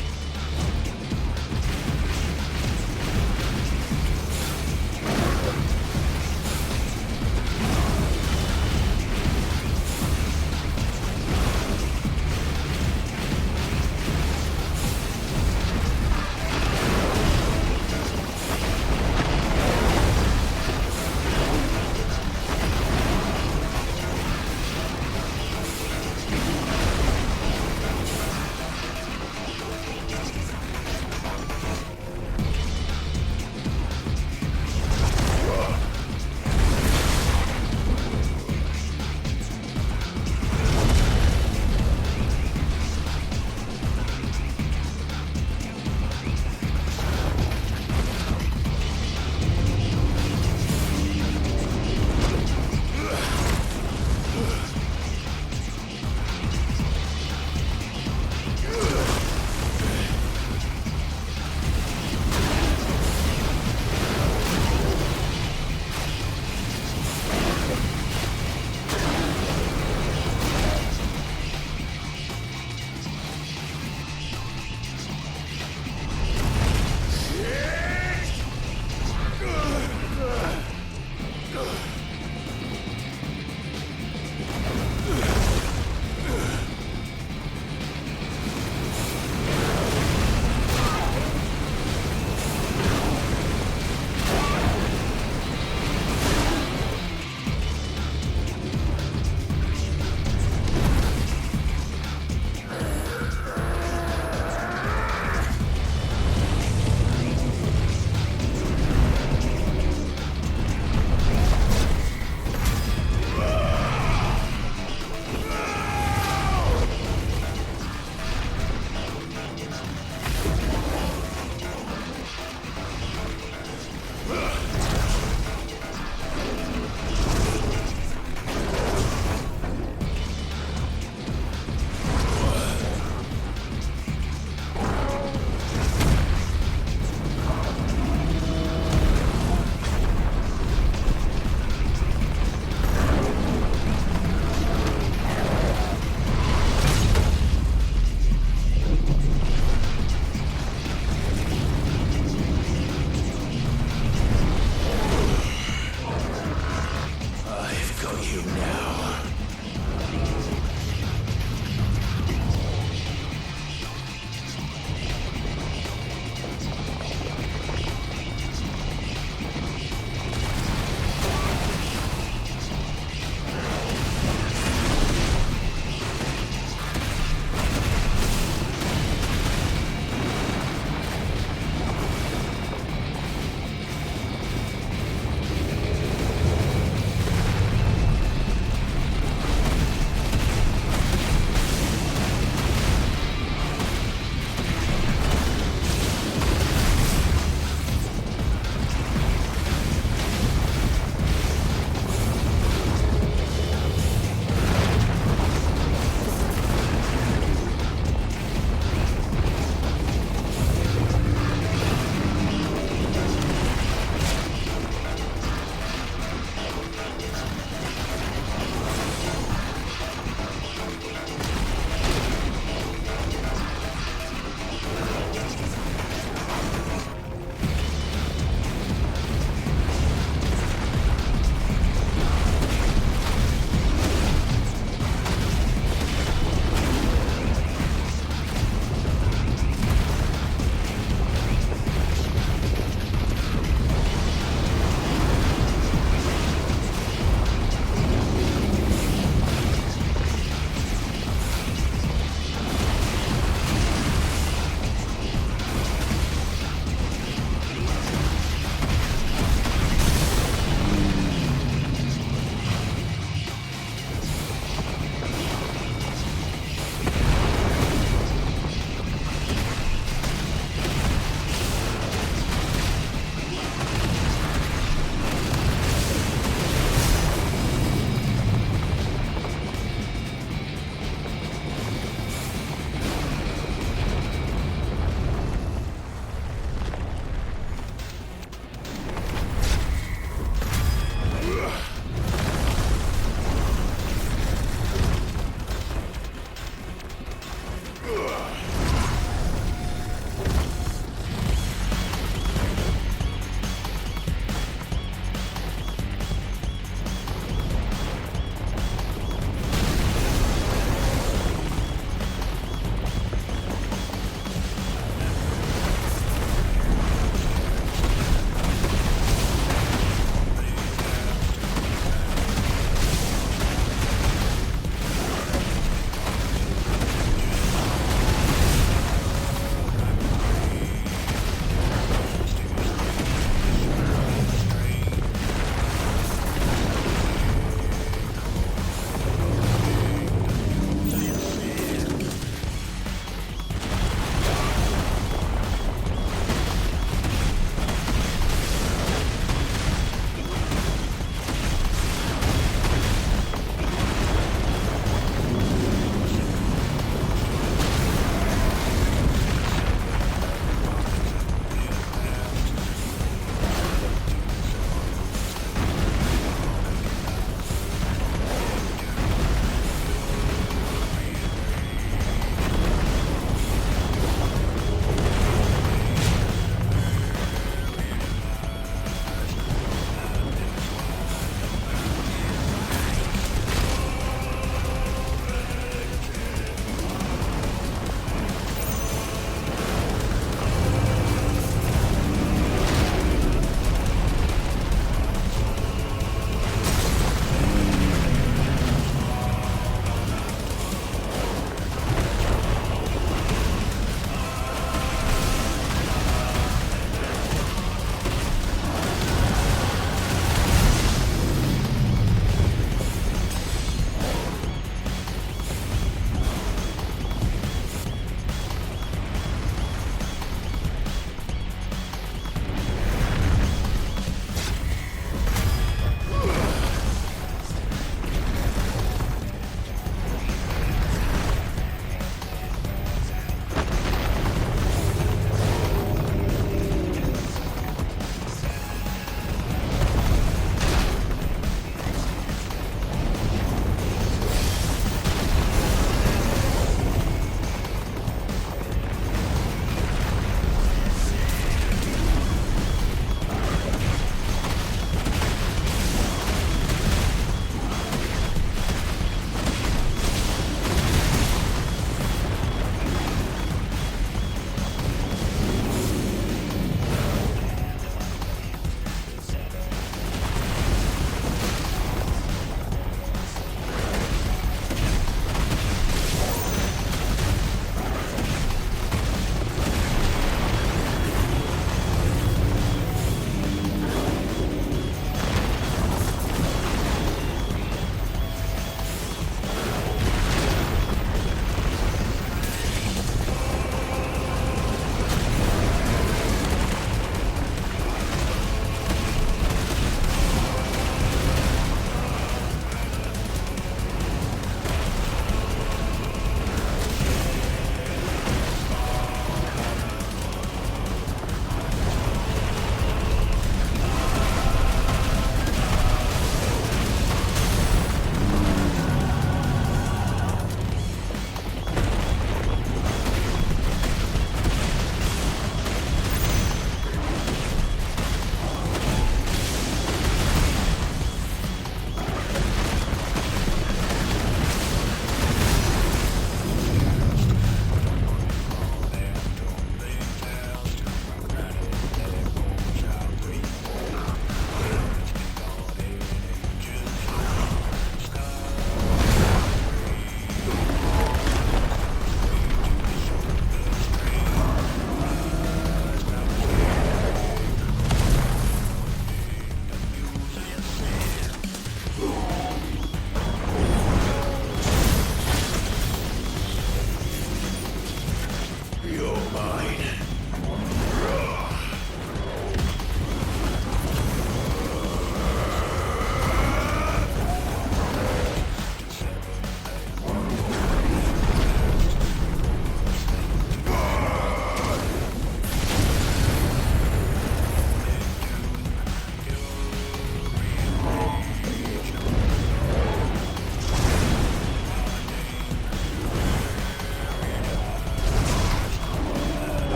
You're mine.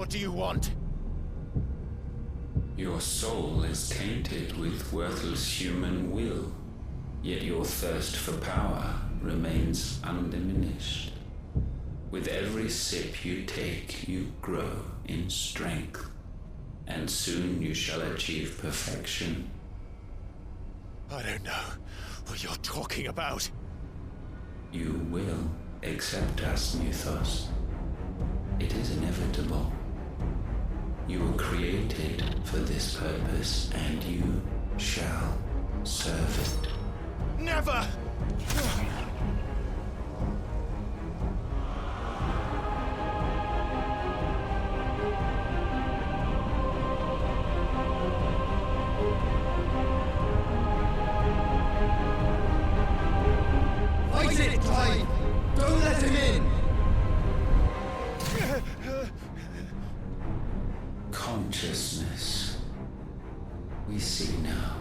What do you want? Your soul is tainted with worthless human will, yet your thirst for power remains undiminished. With every sip you take, you grow in strength, and soon you shall achieve perfection. I don't know what you're talking about. You will accept us, Mythos. It is inevitable. You were created for this purpose, and you shall serve it. Never! Fight it, Clive! Don't let him in! Consciousness. We see now.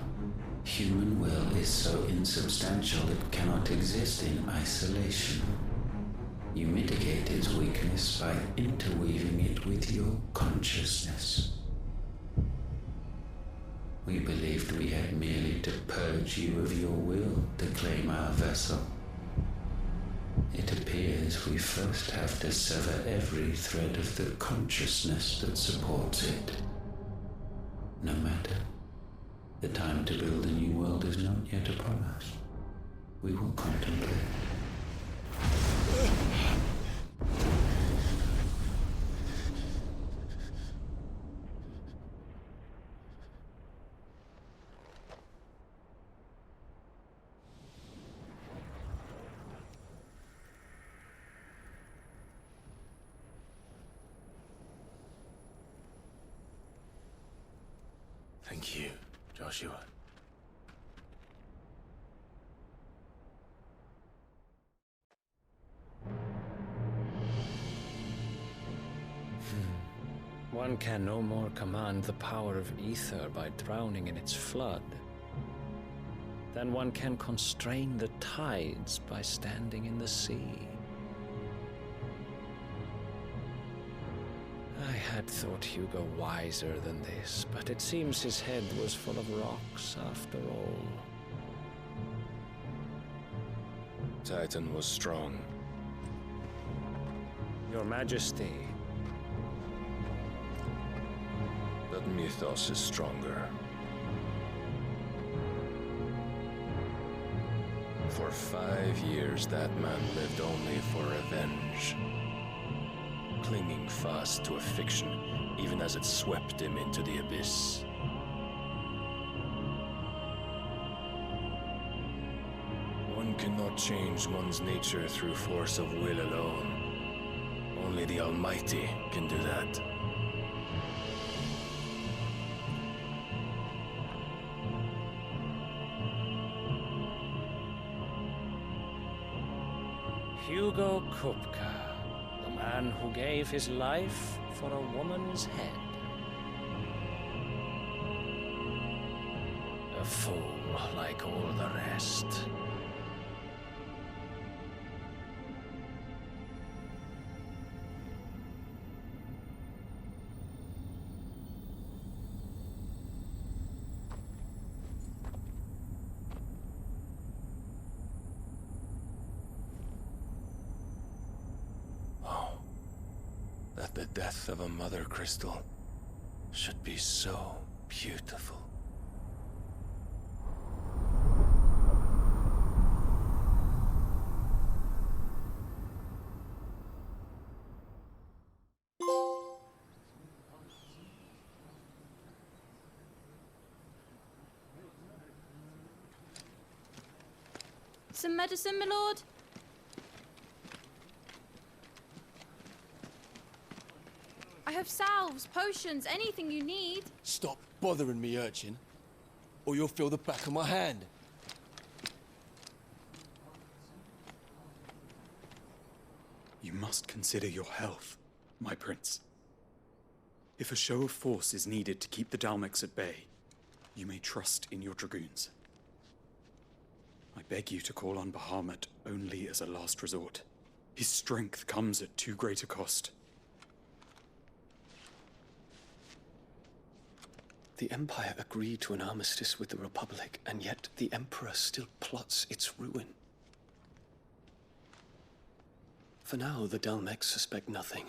Human will is so insubstantial it cannot exist in isolation. You mitigate its weakness by interweaving it with your consciousness. We believed we had merely to purge you of your will to claim our vessel. It appears we first have to sever every thread of the consciousness that supports it. No matter. The time to build a new world is not yet upon us. We will contemplate. Thank you, Joshua. One can no more command the power of ether by drowning in its flood than one can constrain the tides by standing in the sea. I had thought Hugo wiser than this, but it seems his head was full of rocks after all. Titan was strong. Your Majesty. But Mythos is stronger. For 5 years, that man lived only for revenge. Clinging fast to a fiction, even as it swept him into the abyss. One cannot change one's nature through force of will alone. Only the Almighty can do that. Hugo Kupka, the man who gave his life for a woman's head. A fool like all the rest. That the death of a mother crystal should be so beautiful. Some medicine, my lord? I have salves, potions, anything you need. Stop bothering me, urchin, or you'll feel the back of my hand. You must consider your health, my prince. If a show of force is needed to keep the Dalmex at bay, you may trust in your dragoons. I beg you to call on Bahamut only as a last resort. His strength comes at too great a cost. The Empire agreed to an armistice with the Republic, and yet the Emperor still plots its ruin. For now, the Dalmex suspect nothing,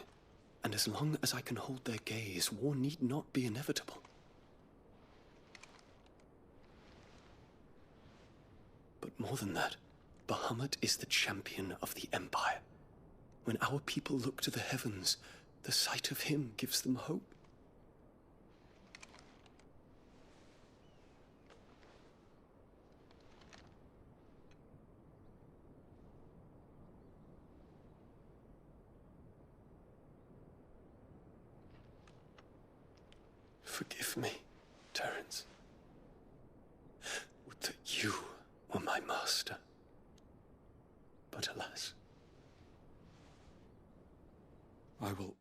and as long as I can hold their gaze, war need not be inevitable. But more than that, Bahamut is the champion of the Empire. When our people look to the heavens, the sight of him gives them hope. Forgive me, Terence. Would that you were my master. But alas. I will...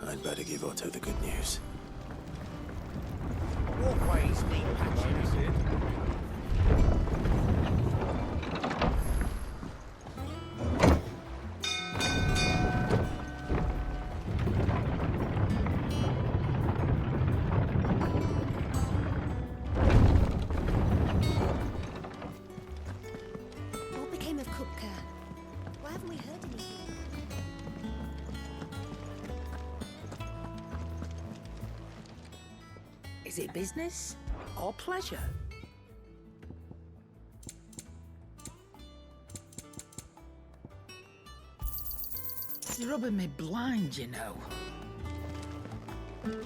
I'd better give Otto the good news. Walkways need patching. What became of Kupka? Why haven't we heard anything? Is it business or pleasure? It's rubbing me blind, you know. If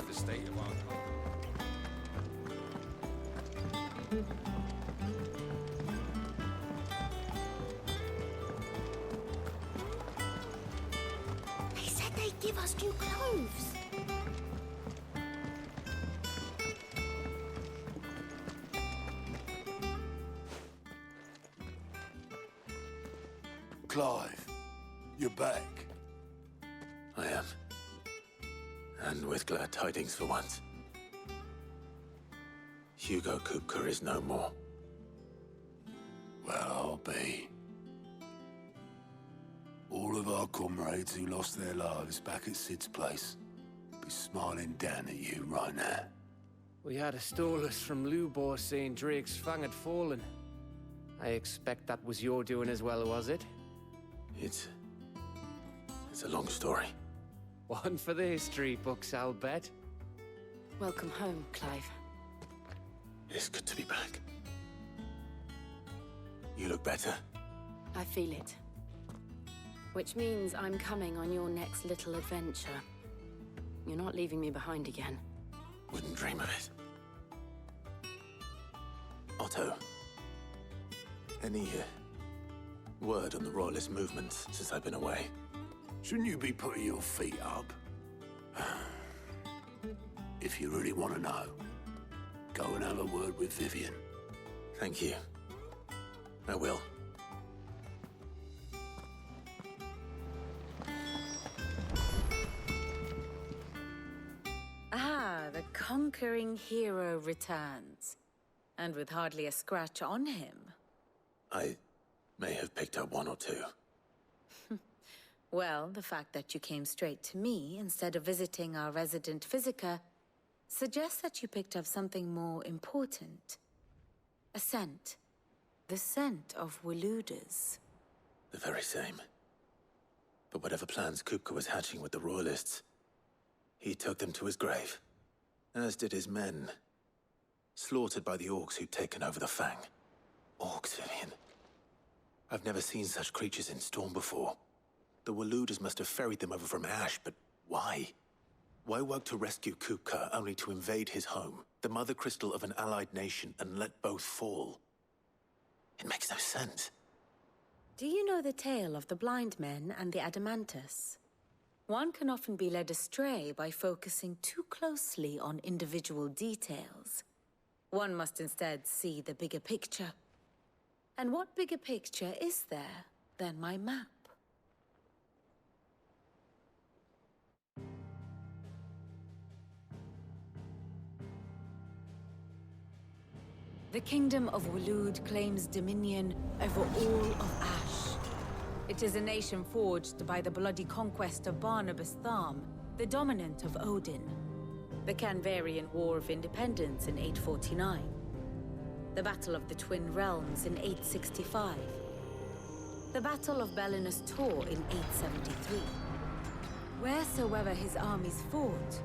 the state of our They said they'd give us new clothes. Clive, you're back. I am. And with glad tidings for once. Hugo Kupka is no more. Well, I'll be. All of our comrades who lost their lives back at Sid's place be smiling down at you right now. We had a stolus from Lubor saying Drake's Fang had fallen. I expect that was your doing as well, was it? It's a long story. One for the history books, I'll bet. Welcome home, Clive. It's good to be back. You look better. I feel it. Which means I'm coming on your next little adventure. You're not leaving me behind again. Wouldn't dream of it. Otto, any word on the Royalist movement since I've been away? Shouldn't you be putting your feet up? If you really want to know, go and have a word with Vivian. Thank you. I will. Ah, the conquering hero returns. And with hardly a scratch on him. I may have picked up one or two. Well, the fact that you came straight to me instead of visiting our resident Physica suggests that you picked up something more important. A scent. The scent of Waludas. The very same. But whatever plans Kupka was hatching with the Royalists, he took them to his grave. As did his men. Slaughtered by the orcs who'd taken over the Fang. Orcs, Vivian. I've never seen such creatures in Storm before. The Waludas must have ferried them over from Ash, but why? Why work to rescue Kupka only to invade his home, the mother crystal of an allied nation, and let both fall? It makes no sense. Do you know the tale of the blind men and the Adamantus? One can often be led astray by focusing too closely on individual details. One must instead see the bigger picture. And what bigger picture is there than my map? The Kingdom of Waloed claims dominion over all of Ash. It is a nation forged by the bloody conquest of Barnabas Tharm, the dominant of Odin. The Canvarian War of Independence in 849. The Battle of the Twin Realms in 865. The Battle of Belinus Tor in 873. Wheresoever his armies fought,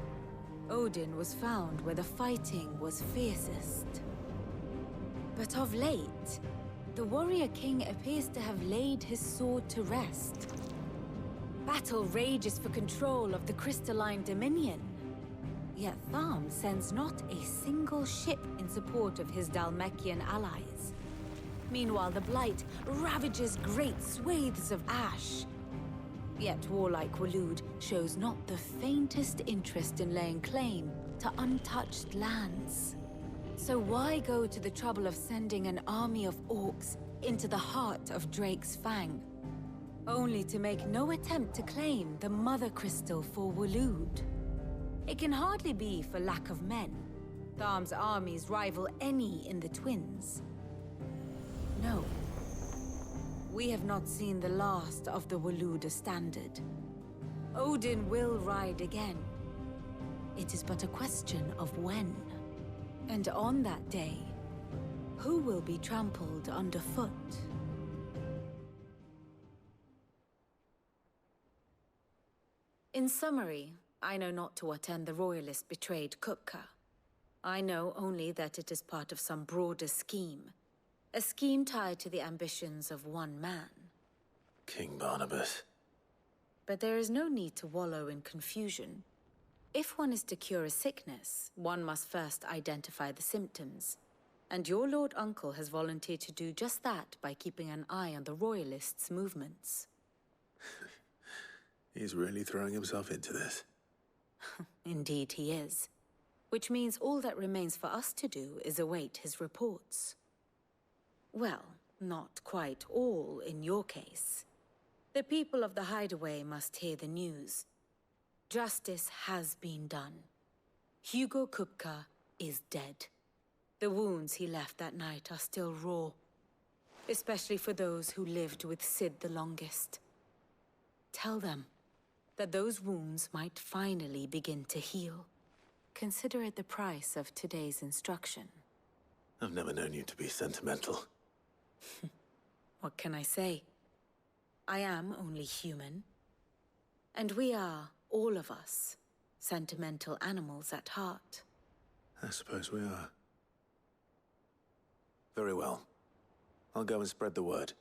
Odin was found where the fighting was fiercest. But of late, the warrior king appears to have laid his sword to rest. Battle rages for control of the crystalline dominion. Yet Tharm sends not a single ship in support of his Dhalmekian allies. Meanwhile, the Blight ravages great swathes of Ash. Yet warlike Waloed shows not the faintest interest in laying claim to untouched lands. So why go to the trouble of sending an army of orcs into the heart of Drake's Fang, only to make no attempt to claim the Mother Crystal for Waloed? It can hardly be for lack of men. Tharm's armies rival any in the Twins. No. We have not seen the last of the Waloed standard. Odin will ride again. It is but a question of when. And on that day, who will be trampled underfoot? In summary, I know not to what end the Royalists betrayed Kupka. I know only that it is part of some broader scheme. A scheme tied to the ambitions of one man. King Barnabas. But there is no need to wallow in confusion. If one is to cure a sickness, one must first identify the symptoms. And your Lord Uncle has volunteered to do just that by keeping an eye on the Royalists' movements. He's really throwing himself into this. Indeed he is. Which means all that remains for us to do is await his reports. Well, not quite all in your case. The people of the Hideaway must hear the news. Justice has been done. Hugo Kupka is dead. The wounds he left that night are still raw, especially for those who lived with Sid the longest. Tell them that those wounds might finally begin to heal. Consider it the price of today's instruction. I've never known you to be sentimental. What can I say? I am only human. And we are, all of us, sentimental animals at heart. I suppose we are. Very well. I'll go and spread the word.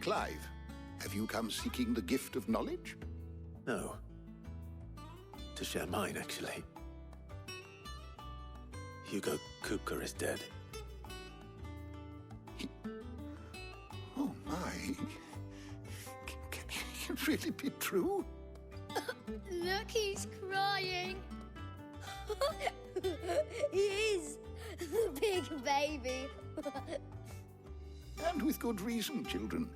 Clive, have you come seeking the gift of knowledge? No. To share mine, actually. Hugo Kupka is dead. Oh my. Can it really be true? Look, he's crying. He is. The big baby. And with good reason, children.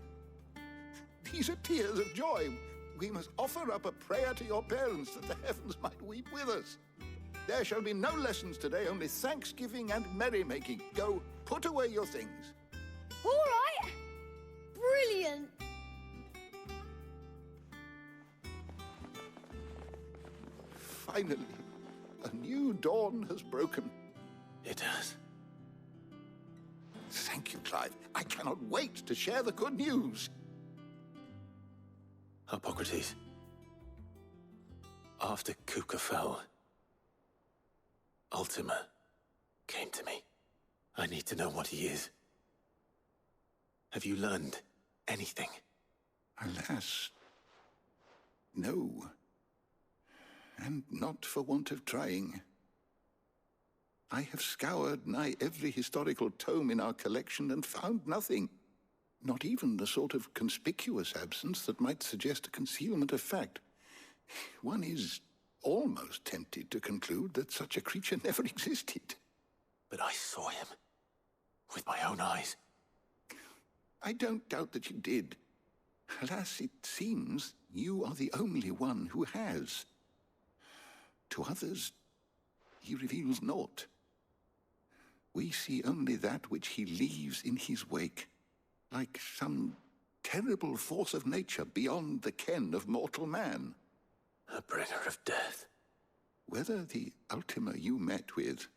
These are tears of joy. We must offer up a prayer to your parents that the heavens might weep with us. There shall be no lessons today, only thanksgiving and merrymaking. Go, put away your things. All right. Brilliant. Finally, A new dawn has broken. It has. Thank you, Clive. I cannot wait to share the good news. Hippocrates. After Kupka fell, Ultima came to me. I need to know what he is. Have you learned anything? Alas, no. And not for want of trying. I have scoured nigh every historical tome in our collection and found nothing. Not even the sort of conspicuous absence that might suggest a concealment of fact. One is almost tempted to conclude that such a creature never existed. But I saw him. With my own eyes. I don't doubt that you did. Alas, it seems you are the only one who has. To others, he reveals naught. We see only that which he leaves in his wake, like some terrible force of nature beyond the ken of mortal man. A bringer of death. Whether the Ultima you met with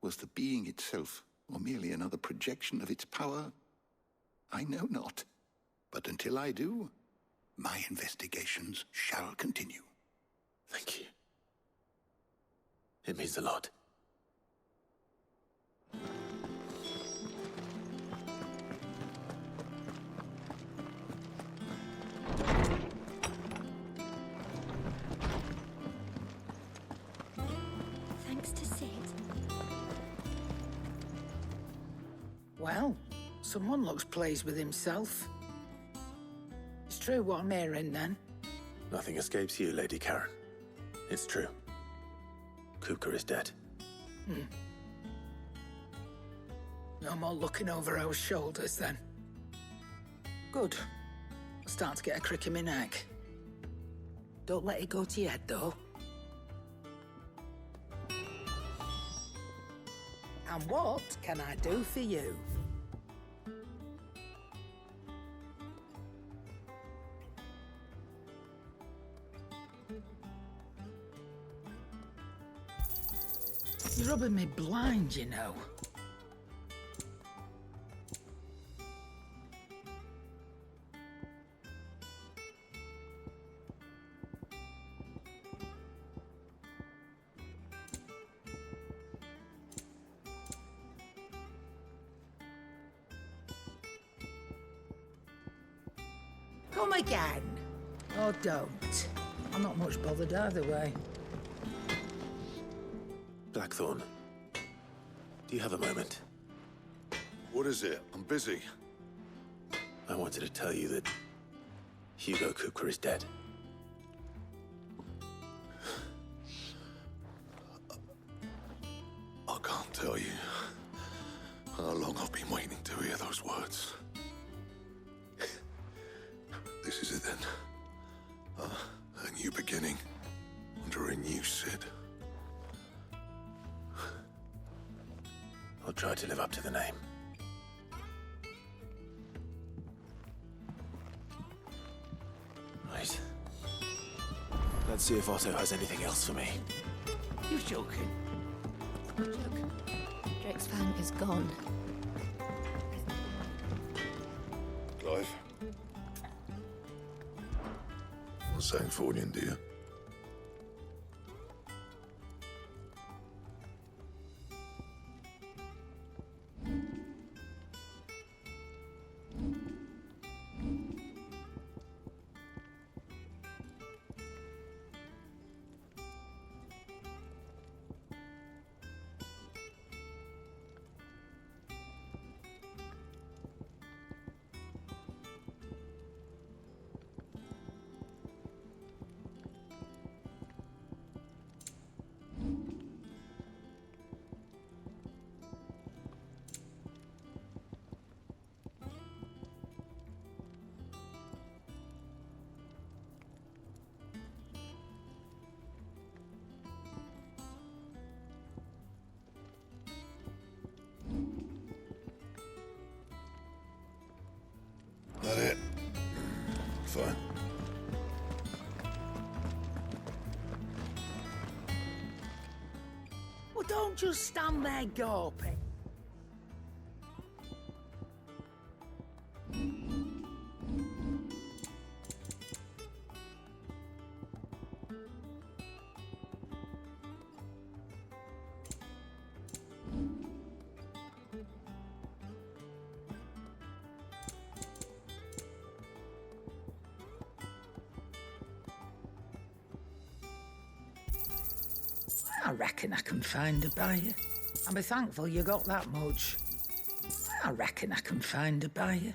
was the being itself, or merely another projection of its power, I know not. But until I do, my investigations shall continue. Thank you. It means a lot. Thanks to Sid. Well, someone looks pleased with himself. It's true what I'm hearing, then. Nothing escapes you, Lady Karen. It's true. Kupka is dead. No more looking over our shoulders, then. Good. I'll start to get a crick in my neck. Don't let it go to your head, though. And what can I do for you? You're rubbing me blind, you know. Come again. Or don't. I'm not much bothered either way. Blackthorn, do you have a moment? What is it? I'm busy. I wanted to tell you that Hugo Kupka is dead. I can't tell you how long I've been waiting to hear those words. This is it then. A new beginning under a new Sid. I'll try to live up to the name. Right. Let's see if Otto has anything else for me. You're joking. Look, Drake's Fang is gone. Clive? What's saying Fordian, dear? Don't just stand there gawping. I reckon I can find a buyer. I'll be thankful you got that much. I reckon I can find a buyer.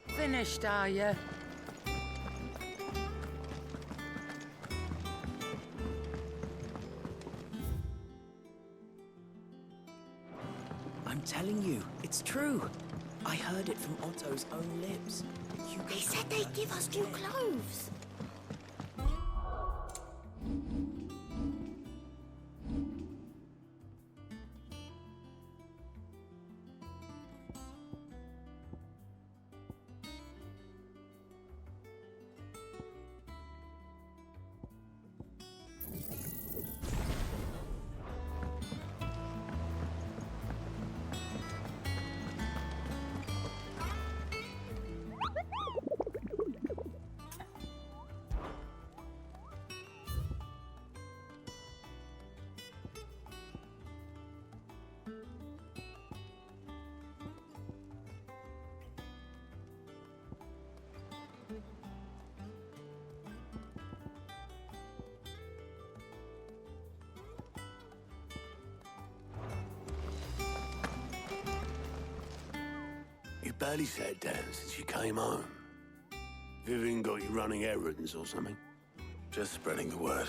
Finished, are you? I'm telling you, it's true. I heard it from Otto's own lips. They said they'd give us new clothes. You barely sat down since you came home. Vivian got you running errands or something? Just spreading the word.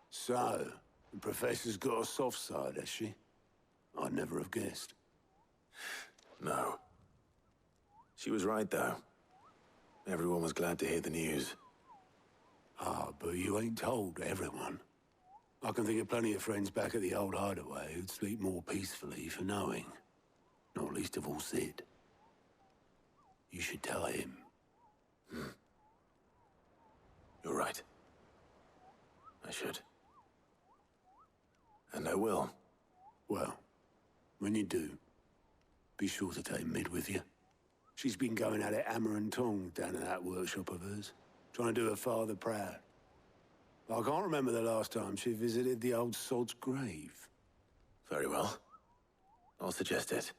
So, the Professor's got a soft side, has she? I'd never have guessed. No. She was right, though. Everyone was glad to hear the news. Ah, but you ain't told everyone. I can think of plenty of friends back at the old hideaway who'd sleep more peacefully for knowing. Not least of all Sid. You should tell him. You're right. I should. And I will. Well, when you do, be sure to take Mid with you. She's been going at it hammer and tong down at that workshop of hers, trying to do her father proud. I can't remember the last time she visited the old sod's grave. Very well. I'll suggest it.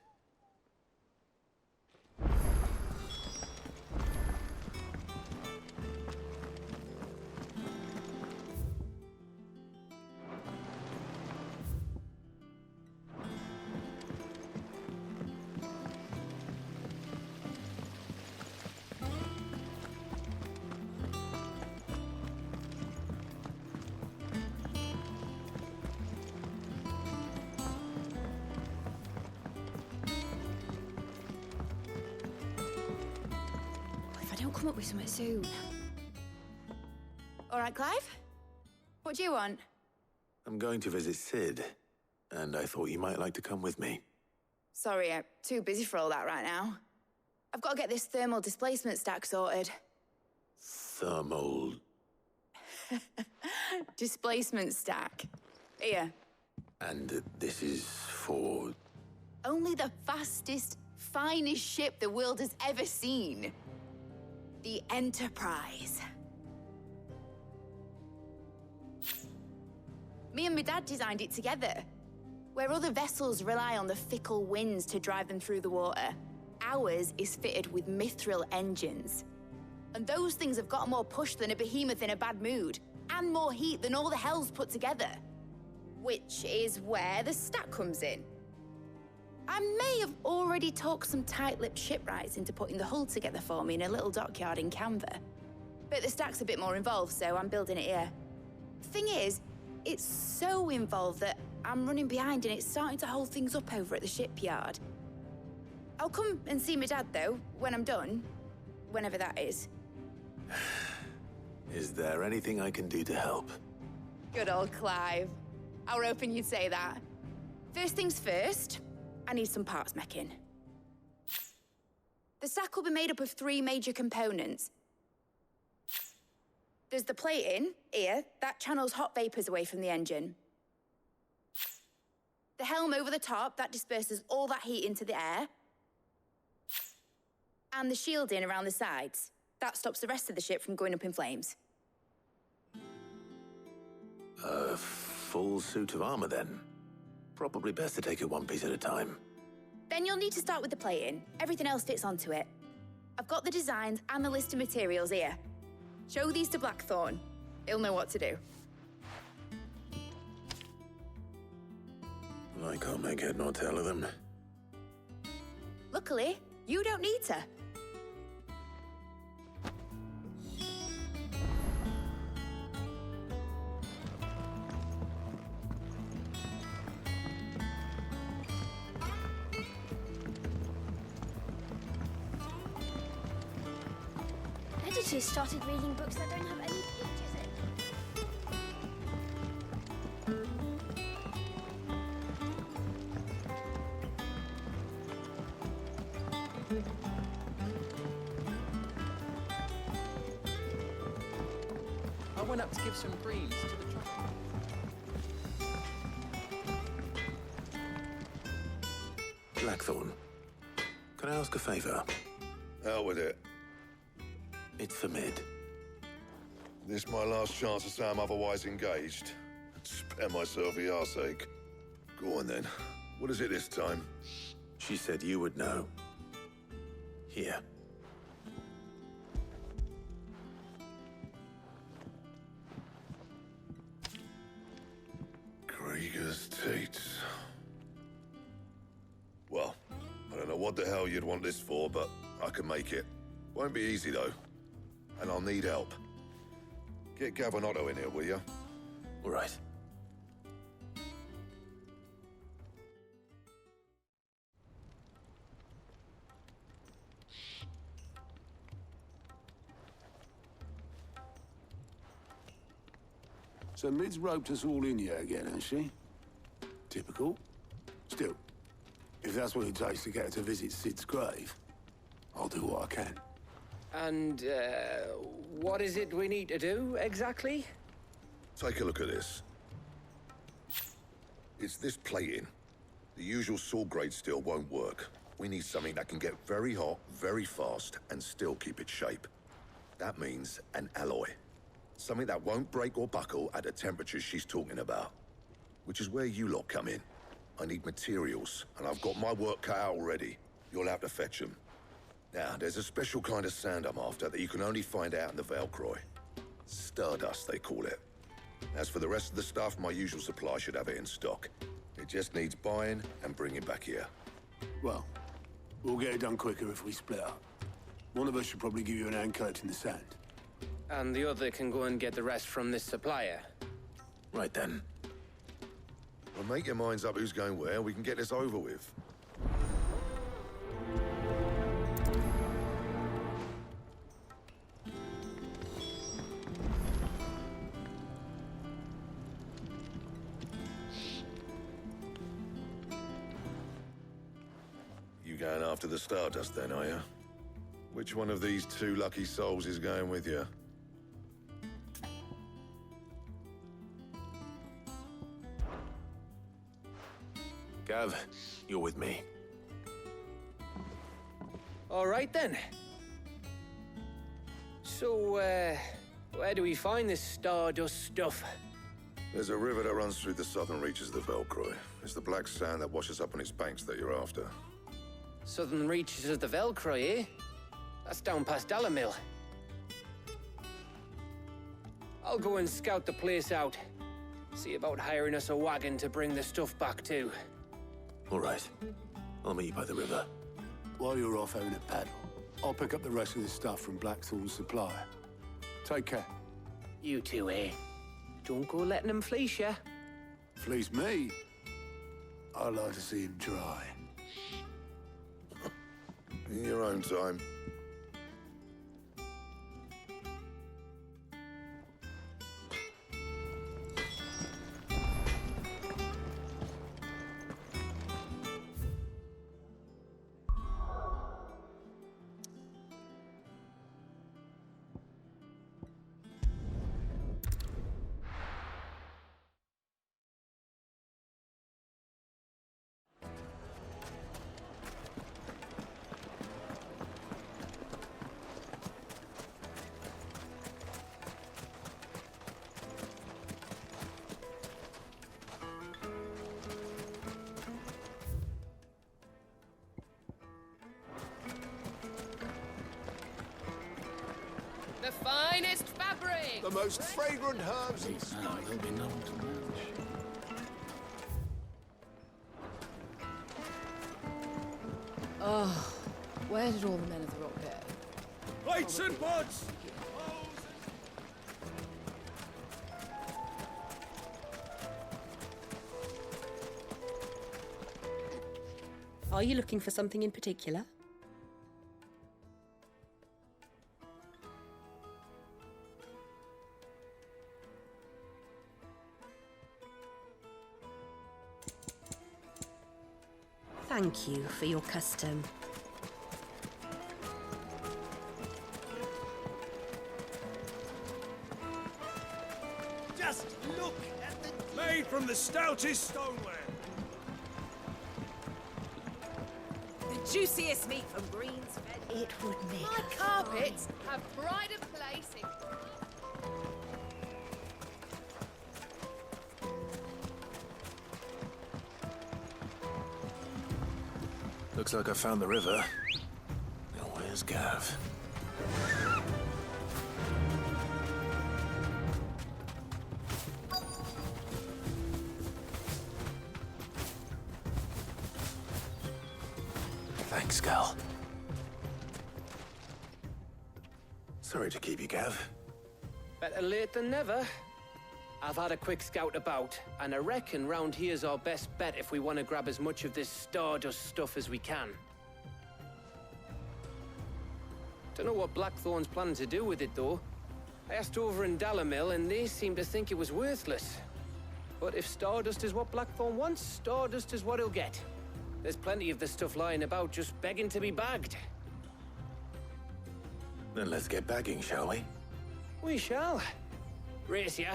Come up with something soon. All right, Clive? What do you want? I'm going to visit Sid, and I thought you might like to come with me. Sorry, I'm too busy for all that right now. I've got to get this thermal displacement stack sorted. Thermal... Displacement stack. Here. And this is for... Only the fastest, finest ship the world has ever seen. The Enterprise. Me and my dad designed it together. Where other vessels rely on the fickle winds to drive them through the water, ours is fitted with mithril engines. And those things have got more push than a behemoth in a bad mood, and more heat than all the hells put together. Which is where the stack comes in. I may have already talked some tight-lipped shipwrights into putting the hull together for me in a little dockyard in Canva. But the stack's a bit more involved, so I'm building it here. Thing is, it's so involved that I'm running behind and it's starting to hold things up over at the shipyard. I'll come and see my dad, though, when I'm done. Whenever that is. Is there anything I can do to help? Good old Clive. I were hoping you'd say that. First things first, I need some parts mecking. The stack will be made up of 3 major components. There's the plating, here, that channels hot vapors away from the engine. The helm over the top, that disperses all that heat into the air. And the shielding around the sides. That stops the rest of the ship from going up in flames. A full suit of armor, then. Probably best to take it one piece at a time. Then you'll need to start with the plating. Everything else fits onto it. I've got the designs and the list of materials here. Show these to Blackthorn. He'll know what to do. I can't make head nor tail of them. Luckily, you don't need to. Editors started reading books that don't have any pictures in. I went up to give some greens to the Blackthorn, can I ask a favor? Hell with it. It's for Mid. This my last chance to say I'm otherwise engaged. Spare myself the arseache. Go on then. What is it this time? She said you would know. Here. Krieger's Tates. Well, I don't know what the hell you'd want this for, but I can make it. Won't be easy, though. And I'll need help. Get Gavin-Otto in here, will you? All right. So Mid's roped us all in here again, has she? Typical. Still, if that's what it takes to get her to visit Sid's grave, I'll do what I can. And, what is it we need to do, exactly? Take a look at this. It's this plating. The usual sword-grade steel won't work. We need something that can get very hot, very fast, and still keep its shape. That means an alloy. Something that won't break or buckle at the temperatures she's talking about. Which is where you lot come in. I need materials, and I've got my work cut out already. You'll have to fetch them. Now, there's a special kind of sand I'm after that you can only find out in the Velcroy. Stardust, they call it. As for the rest of the stuff, my usual supply should have it in stock. It just needs buying and bringing back here. Well, we'll get it done quicker if we split up. One of us should probably give you an hand collecting the sand. And the other can go and get the rest from this supplier. Right then. Well, make your minds up who's going where, and we can get this over with. You going after the Stardust then, are you? Which one of these 2 lucky souls is going with you? Gav, you're with me. All right, then. So, where do we find this Stardust stuff? There's a river that runs through the southern reaches of the Velcroy. It's the black sand that washes up on its banks that you're after. Southern reaches of the Velcroy, eh? That's down past Dalamil. I'll go and scout the place out. See about hiring us a wagon to bring the stuff back to. All right. I'll meet you by the river. While you're off having a paddle, I'll pick up the rest of the stuff from Blackthorn's supplier. Take care. You two, eh? Don't go letting him fleece ya. Fleece me? I'd like to see him try. In your own time. The finest fabric! The most fragrant herbs and Now there'll be none to match. Oh, where did all the men of the rock go? Lights and buds! Are you looking for something in particular? Thank you for your custom. Just look at the... Made from the stoutest stoneware. The juiciest meat from Green's Fed. It would make My a carpets have pride of place in... Looks like I found the river. Now where's Gav? Thanks, Gal. Sorry to keep you, Gav. Better late than never. I've had a quick scout about, and I reckon round here's our best bet if we want to grab as much of this Stardust stuff as we can. Don't know what Blackthorn's planning to do with it, though. I asked over in Dalamil, and they seem to think it was worthless. But if Stardust is what Blackthorn wants, Stardust is what he'll get. There's plenty of the stuff lying about, just begging to be bagged. Then let's get bagging, shall we? We shall. Race ya.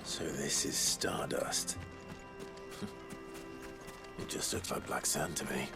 So this is Stardust. It just looks like black sand to me.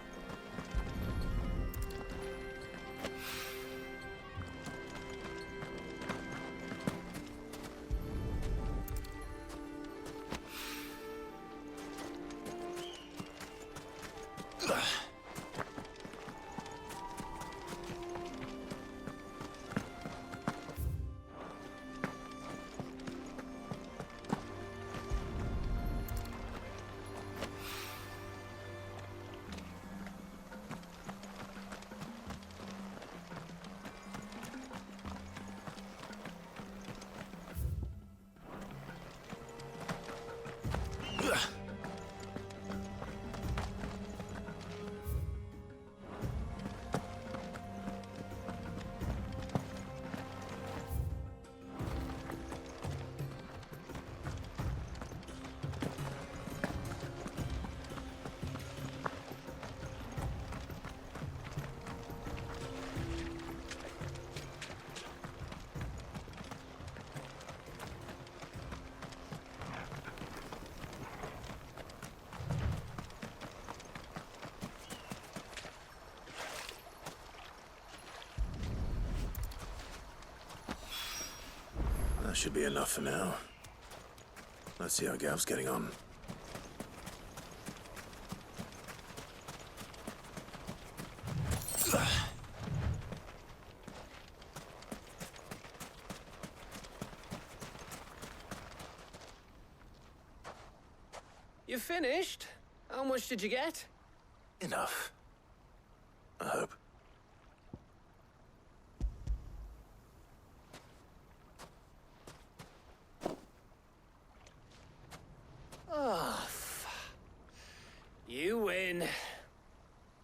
That should be enough for now. Let's see how Gav's getting on. You finished? How much did you get? Enough. I hope. Oh, you win.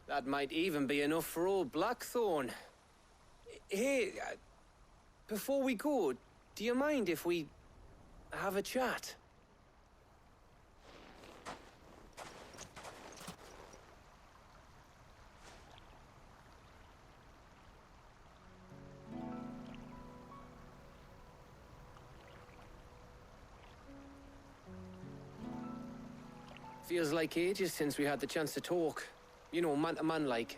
That might even be enough for old Blackthorn. Hey, before we go, do you mind if we have a chat? Feels like ages since we had the chance to talk. You know, man to man like.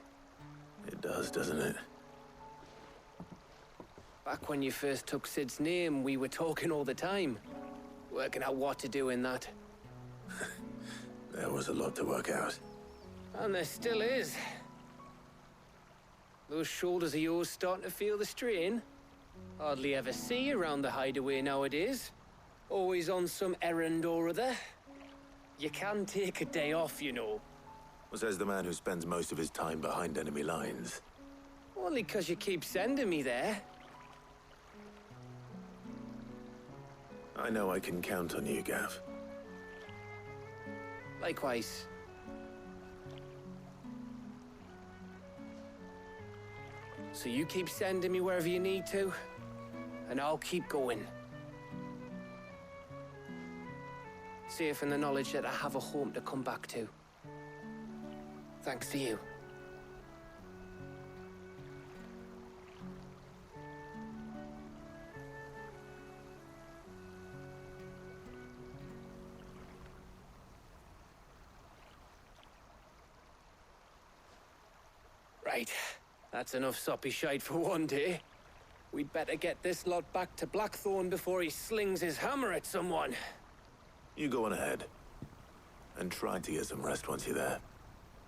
It does, doesn't it? Back when you first took Sid's name, we were talking all the time. Working out what to do in that. There was a lot to work out. And there still is. Those shoulders of yours starting to feel the strain. Hardly ever see you around the hideaway nowadays. Always on some errand or other. You can take a day off, you know. Well, says the man who spends most of his time behind enemy lines. Only 'cause you keep sending me there. I know I can count on you, Gav. Likewise. So you keep sending me wherever you need to, and I'll keep going. Safe in the knowledge that I have a home to come back to. Thanks to you. Right. That's enough soppy shite for one day. We'd better get this lot back to Blackthorn before he slings his hammer at someone. You go on ahead. And try to get some rest once you're there.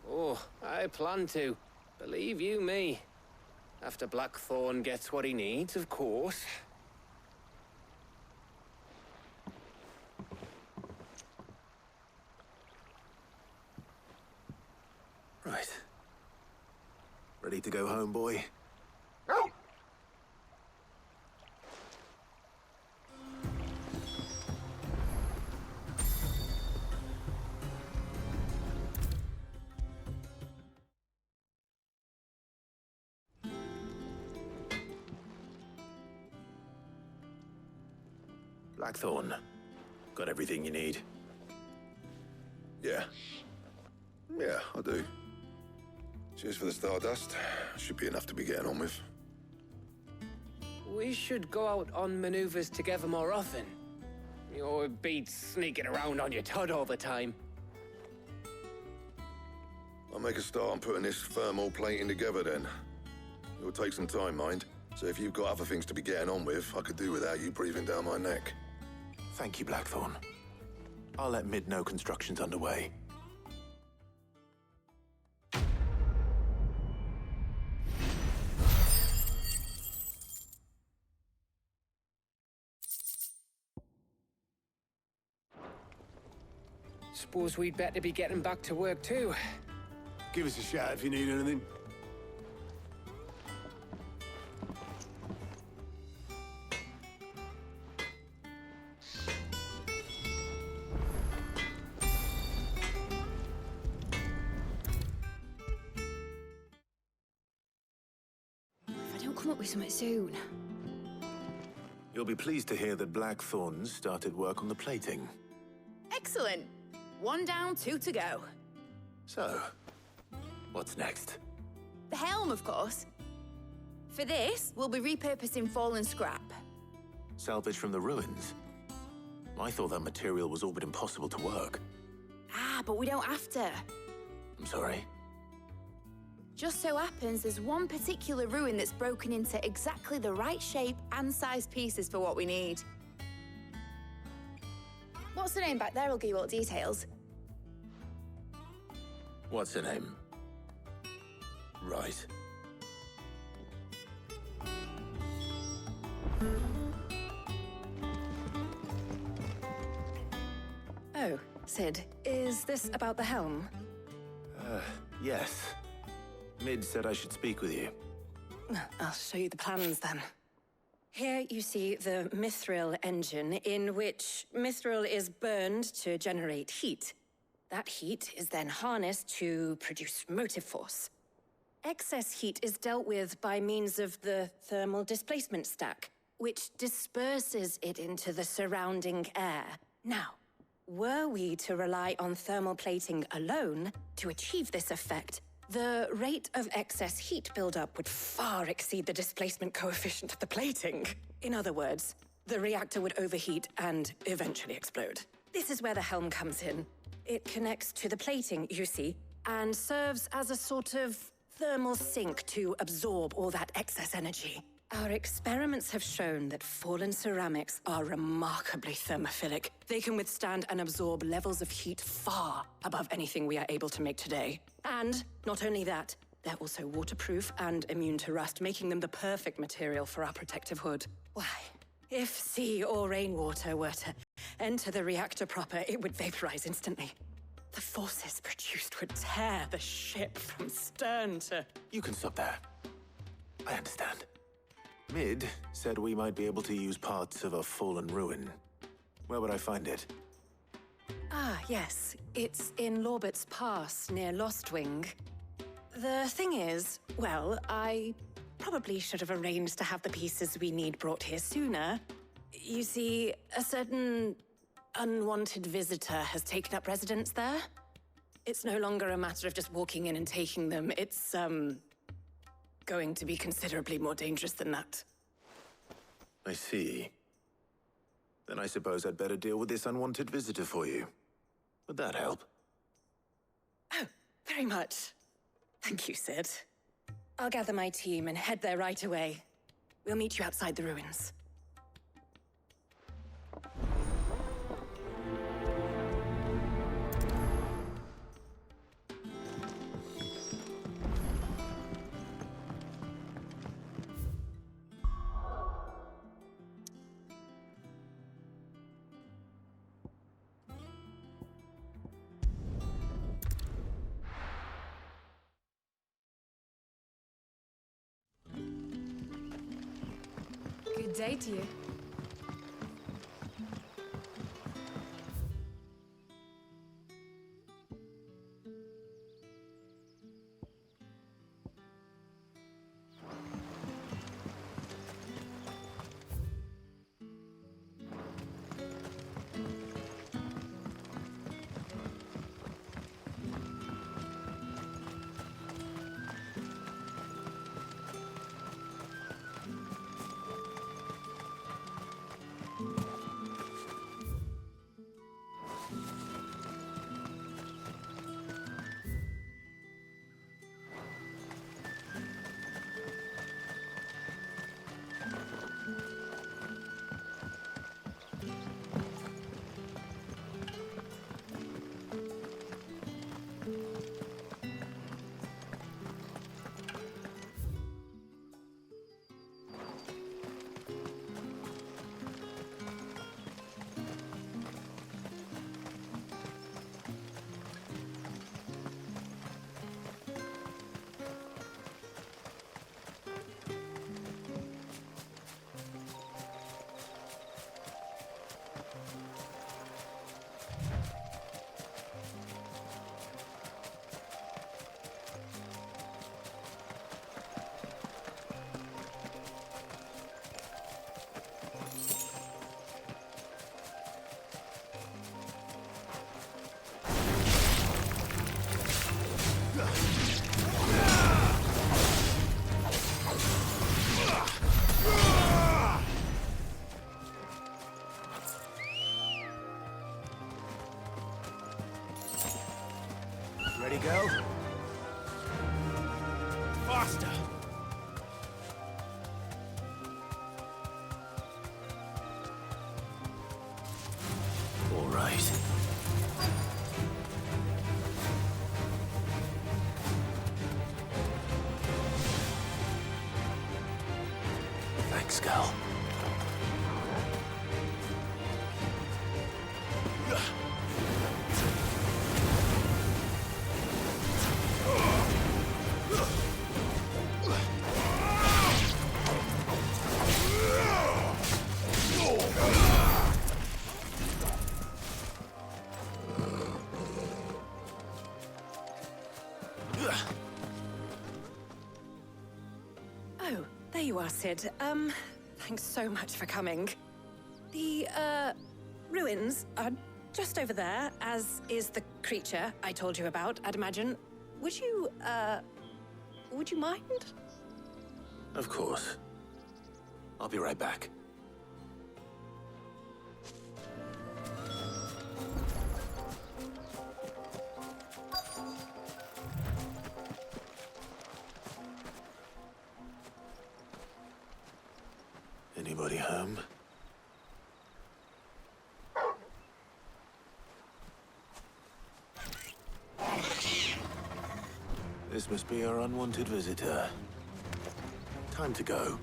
Oh, I plan to. Believe you me. After Blackthorn gets what he needs, of course. Right. Ready to go home, boy? Blackthorn. Got everything you need? Yeah. Yeah, I do. Cheers for the Stardust. Should be enough to be getting on with. We should go out on maneuvers together more often. You'll be sneaking around on your Todd all the time. I'll make a start on putting this thermal plating together then. It'll take some time, mind. So if you've got other things to be getting on with, I could do without you breathing down my neck. Thank you, Blackthorn. I'll let Mid know construction's underway. Suppose we'd better be getting back to work too. Give us a shout if you need anything. If I don't come up with something soon. You'll be pleased to hear that Blackthorn started work on the plating. Excellent. 1 down, 2 to go. So, what's next? The helm, of course. For this, we'll be repurposing fallen scrap. Salvage from the ruins? I thought that material was all but impossible to work. Ah, but we don't have to. I'm sorry. Just so happens there's one particular ruin that's broken into exactly the right shape and size pieces for what we need. What's the name back there? I'll give you all the details. What's her name? Right. Oh, Sid, is this about the helm? Yes. Mid said I should speak with you. I'll show you the plans then. Here you see the mithril engine, in which mithril is burned to generate heat. That heat is then harnessed to produce motive force. Excess heat is dealt with by means of the thermal displacement stack, which disperses it into the surrounding air. Now, were we to rely on thermal plating alone to achieve this effect, the rate of excess heat buildup would far exceed the displacement coefficient of the plating. In other words, the reactor would overheat and eventually explode. This is where the helm comes in. It connects to the plating, you see, and serves as a sort of thermal sink to absorb all that excess energy. Our experiments have shown that fallen ceramics are remarkably thermophilic. They can withstand and absorb levels of heat far above anything we are able to make today. And not only that, they're also waterproof and immune to rust, making them the perfect material for our protective hood. Why, if sea or rainwater were to enter the reactor proper, it would vaporize instantly. The forces produced would tear the ship from stern to... You can stop there. I understand. Mid said we might be able to use parts of a fallen ruin. Where would I find it? Ah, yes. It's in Lorbert's Pass, near Lostwing. The thing is, well, I probably should have arranged to have the pieces we need brought here sooner. You see, a certain unwanted visitor has taken up residence there. It's no longer a matter of just walking in and taking them. It's, going to be considerably more dangerous than that. I see. Then I suppose I'd better deal with this unwanted visitor for you. Would that help? Oh, very much. Thank you, Sid. I'll gather my team and head there right away. We'll meet you outside the ruins. Good day to you. Ready, go? Faster! All right. Thanks, Gal. Oh, there you are, Sid. Thanks so much for coming. The, ruins are just over there, as is the creature I told you about, I'd imagine. Would you mind? Of course. I'll be right back. anybody home. This must be our unwanted visitor. Time to go.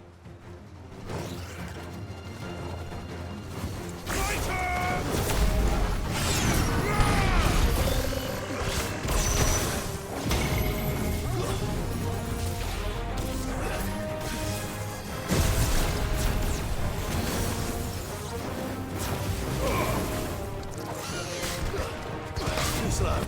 Too slow.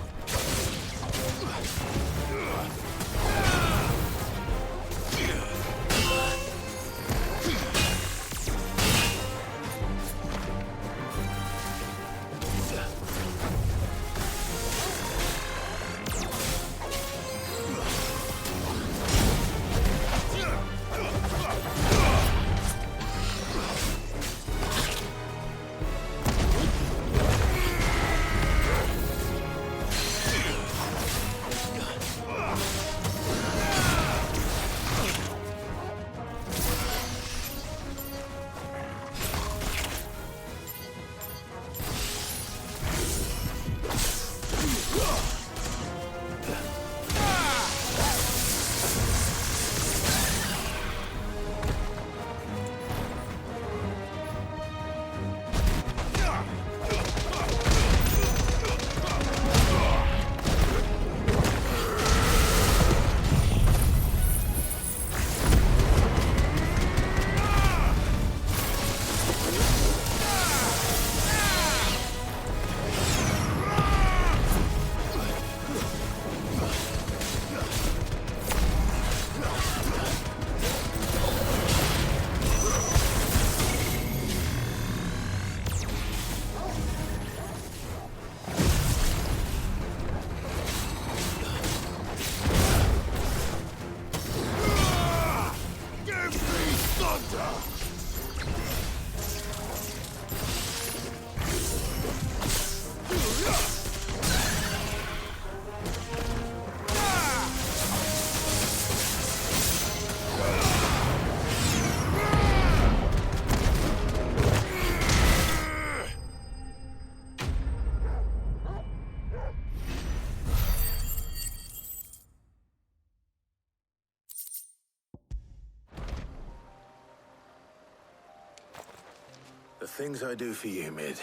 The things I do for you, Mid.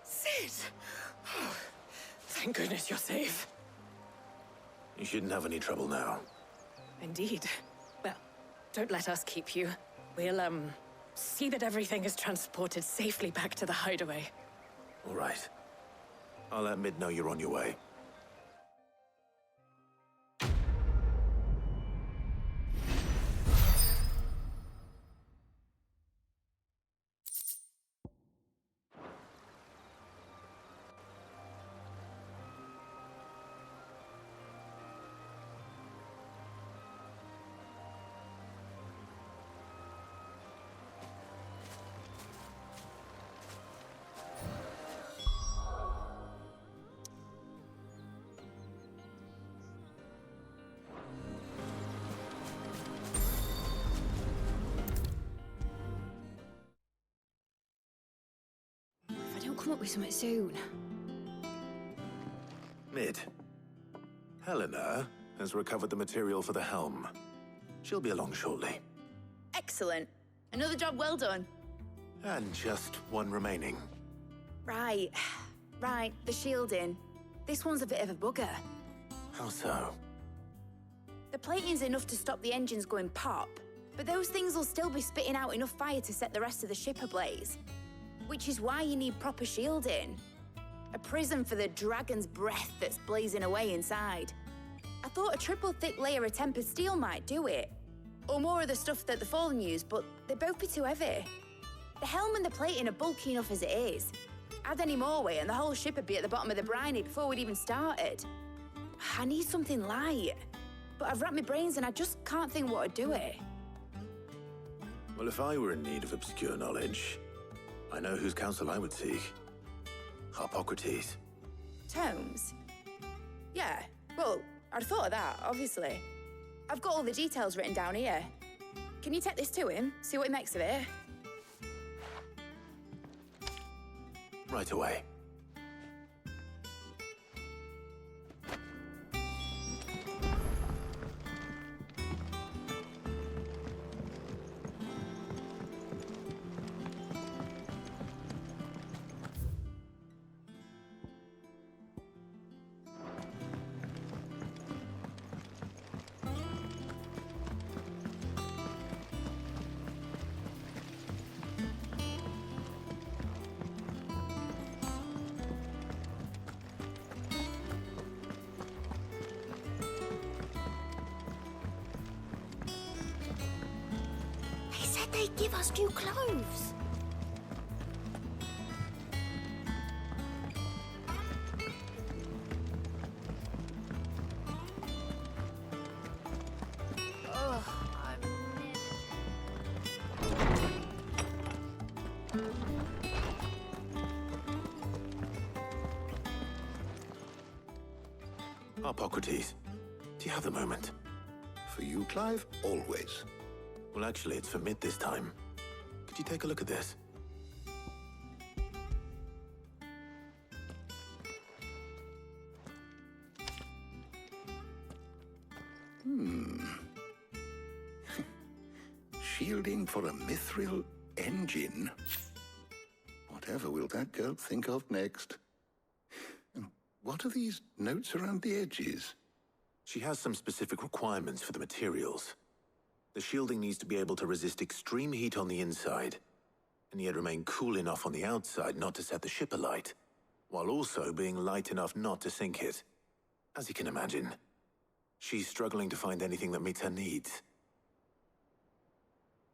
Sid! Oh, thank goodness you're safe. You shouldn't have any trouble now. Indeed. Well, don't let us keep you. We'll, see that everything is transported safely back to the hideaway. All right. I'll let Mid know you're on your way. If I don't come up with something soon. Mid. Helena has recovered the material for the helm. She'll be along shortly. Excellent. Another job well done. And just one remaining. Right. Right, the shielding. This one's a bit of a bugger. How so? The plating's enough to stop the engines going pop, but those things will still be spitting out enough fire to set the rest of the ship ablaze. Which is why you need proper shielding. A prison for the dragon's breath that's blazing away inside. I thought a triple thick layer of tempered steel might do it. Or more of the stuff that the Fallen use, but they'd both be too heavy. The helm and the plating are bulky enough as it is. Add any more weight and the whole ship would be at the bottom of the briny before we'd even started. I need something light. But I've racked my brains and I just can't think what would do it. Well, if I were in need of obscure knowledge, I know whose counsel I would seek. Harpocrates. Tomes? Yeah, well, I'd thought of that, obviously. I've got all the details written down here. Can you take this to him, see what he makes of it? Right away. They said they'd give us new clothes. Ugh, Hippocrates, do you have the moment? For you, Clive, always. Well, actually, it's for mid this time. Could you take a look at this? Shielding for a mithril engine? Whatever will that girl think of next? And what are these notes around the edges? She has some specific requirements for the materials. The shielding needs to be able to resist extreme heat on the inside, and yet remain cool enough on the outside not to set the ship alight, while also being light enough not to sink it. As you can imagine, she's struggling to find anything that meets her needs.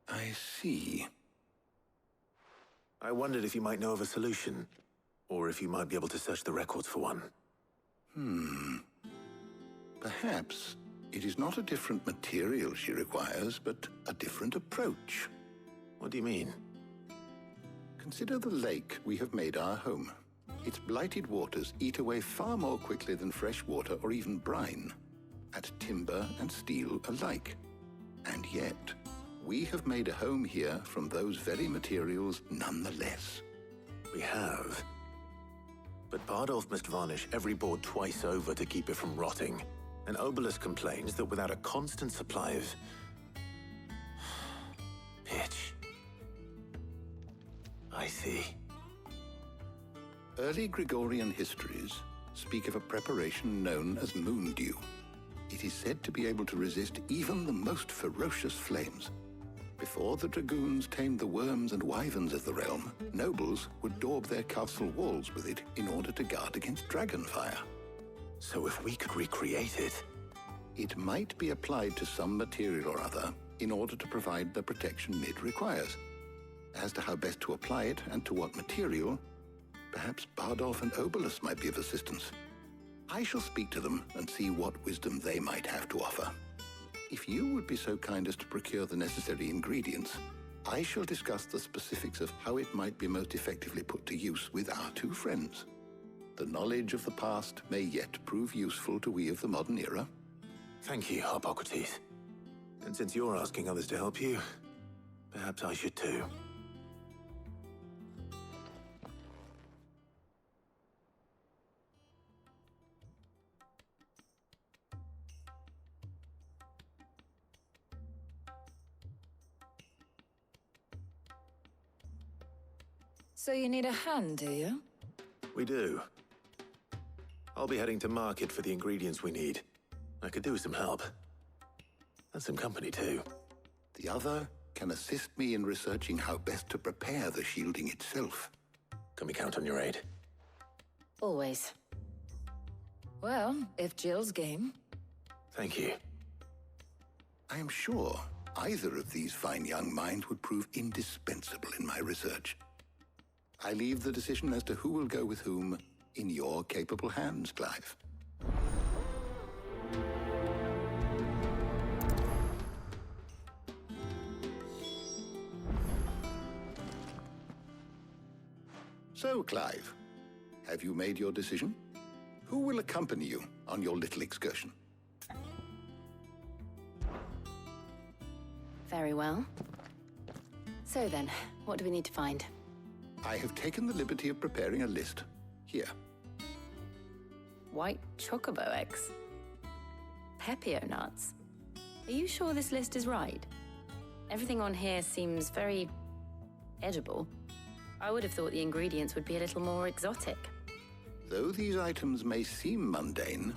I see. I wondered if you might know of a solution, or if you might be able to search the records for one. Perhaps it is not a different material she requires, but a different approach. What do you mean? Consider the lake we have made our home. Its blighted waters eat away far more quickly than fresh water or even brine, at timber and steel alike. And yet, we have made a home here from those very materials nonetheless. We have. But Bardolph must varnish every board twice over to keep it from rotting. And Obelisk complains that without a constant supply of pitch. I see. Early Gregorian histories speak of a preparation known as moon dew. It is said to be able to resist even the most ferocious flames. Before the dragoons tamed the worms and wyverns of the realm, nobles would daub their castle walls with it in order to guard against dragonfire. So if we could recreate it... It might be applied to some material or other in order to provide the protection Mid requires. As to how best to apply it and to what material, perhaps Bardolph and Obelisk might be of assistance. I shall speak to them and see what wisdom they might have to offer. If you would be so kind as to procure the necessary ingredients, I shall discuss the specifics of how it might be most effectively put to use with our two friends. The knowledge of the past may yet prove useful to we of the modern era. Thank you, Hippocrates. And since you're asking others to help you, perhaps I should too. So you need a hand, do you? We do. I'll be heading to market for the ingredients we need. I could do with some help. And some company, too. The other can assist me in researching how best to prepare the shielding itself. Can we count on your aid? Always. Well, if Jill's game. Thank you. I am sure either of these fine young minds would prove indispensable in my research. I leave the decision as to who will go with whom in your capable hands, Clive. So, Clive, have you made your decision? Who will accompany you on your little excursion? Very well. So then, what do we need to find? I have taken the liberty of preparing a list. Here. White chocobo eggs. Pepio nuts. Are you sure this list is right? Everything on here seems very edible. I would have thought the ingredients would be a little more exotic. Though these items may seem mundane,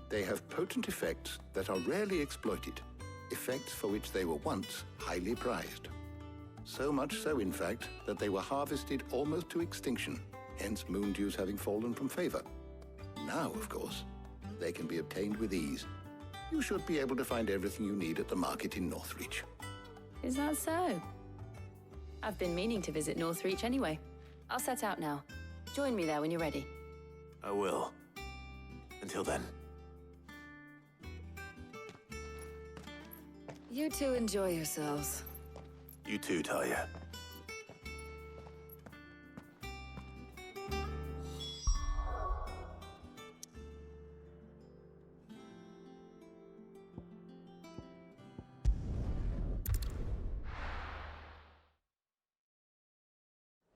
they have potent effects that are rarely exploited, effects for which they were once highly prized. So much so, in fact, that they were harvested almost to extinction, hence moon dews having fallen from favor. Now, of course, they can be obtained with ease. You should be able to find everything you need at the market in Northreach. Is that so? I've been meaning to visit Northreach anyway. I'll set out now. Join me there when you're ready. I will. Until then. You two enjoy yourselves. You too, Talia.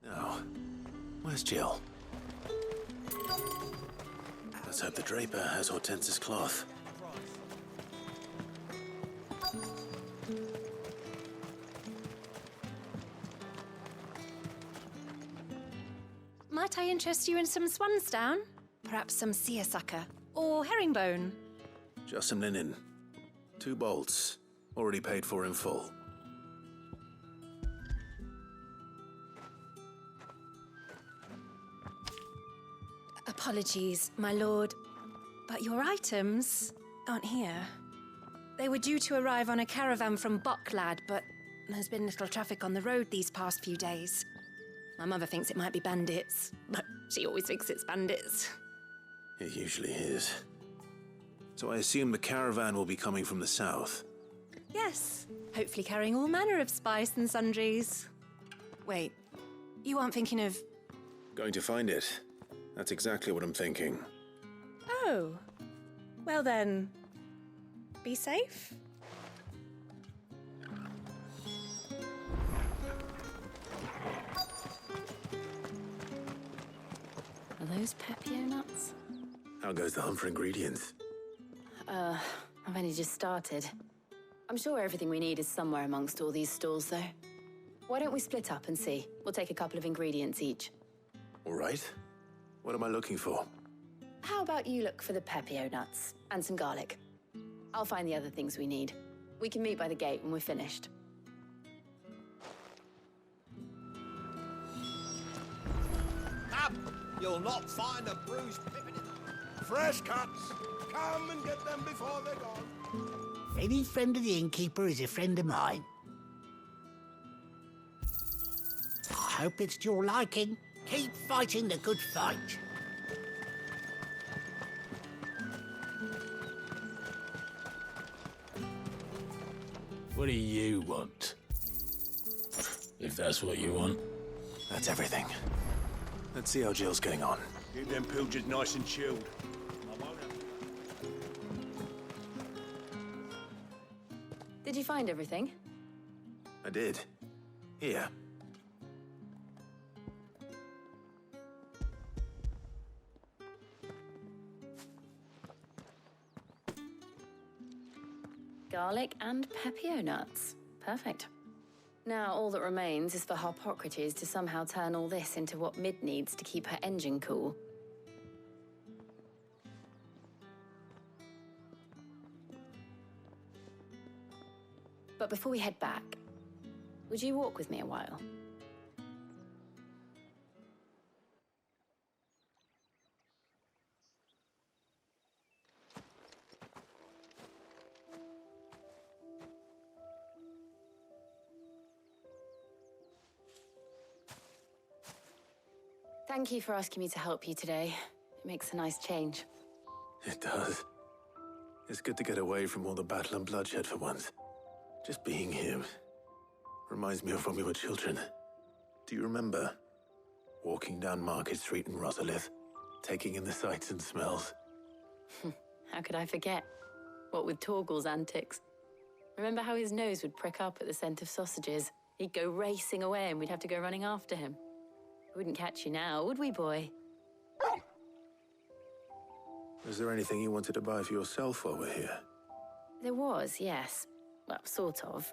Now, where's Jill? Let's hope the draper has Hortense's cloth. Might I interest you in some swansdown? Perhaps some seersucker or herringbone? Just some linen. 2 bolts. Already paid for in full. Apologies, my lord, but your items aren't here. They were due to arrive on a caravan from Bocklad, but there's been little traffic on the road these past few days. My mother thinks it might be bandits, but she always thinks it's bandits. It usually is. So I assume the caravan will be coming from the south. Yes, hopefully carrying all manner of spice and sundries. Wait, you aren't thinking of... Going to find it. That's exactly what I'm thinking. Oh, well then, be safe. Are those Pepio nuts? How goes the hunt for ingredients? I've only just started. I'm sure everything we need is somewhere amongst all these stalls, though. Why don't we split up and see? We'll take a couple of ingredients each. All right. What am I looking for? How about you look for the Pepio nuts and some garlic? I'll find the other things we need. We can meet by the gate when we're finished. Come! You'll not find a bruised pippin in the... Fresh cuts! Come and get them before they're gone. Any friend of the innkeeper is a friend of mine. I hope it's to your liking. Keep fighting the good fight. What do you want? If that's what you want. That's everything. Let's see how Jill's getting on. Keep them pilgers nice and chilled. Did you find everything? I did. Here. Garlic and Pepio nuts. Perfect. Now all that remains is for Harpocrates to somehow turn all this into what Mid needs to keep her engine cool. But before we head back, would you walk with me a while? Thank you for asking me to help you today. It makes a nice change. It does. It's good to get away from all the battle and bloodshed for once. Just being here reminds me of when we were children. Do you remember? Walking down Market Street in Rosalith, taking in the sights and smells. How could I forget? What with Torgal's antics. Remember how his nose would prick up at the scent of sausages? He'd go racing away and we'd have to go running after him. Wouldn't catch you now, would we, boy? Is there anything you wanted to buy for yourself while we're here? There was, yes. Well, sort of.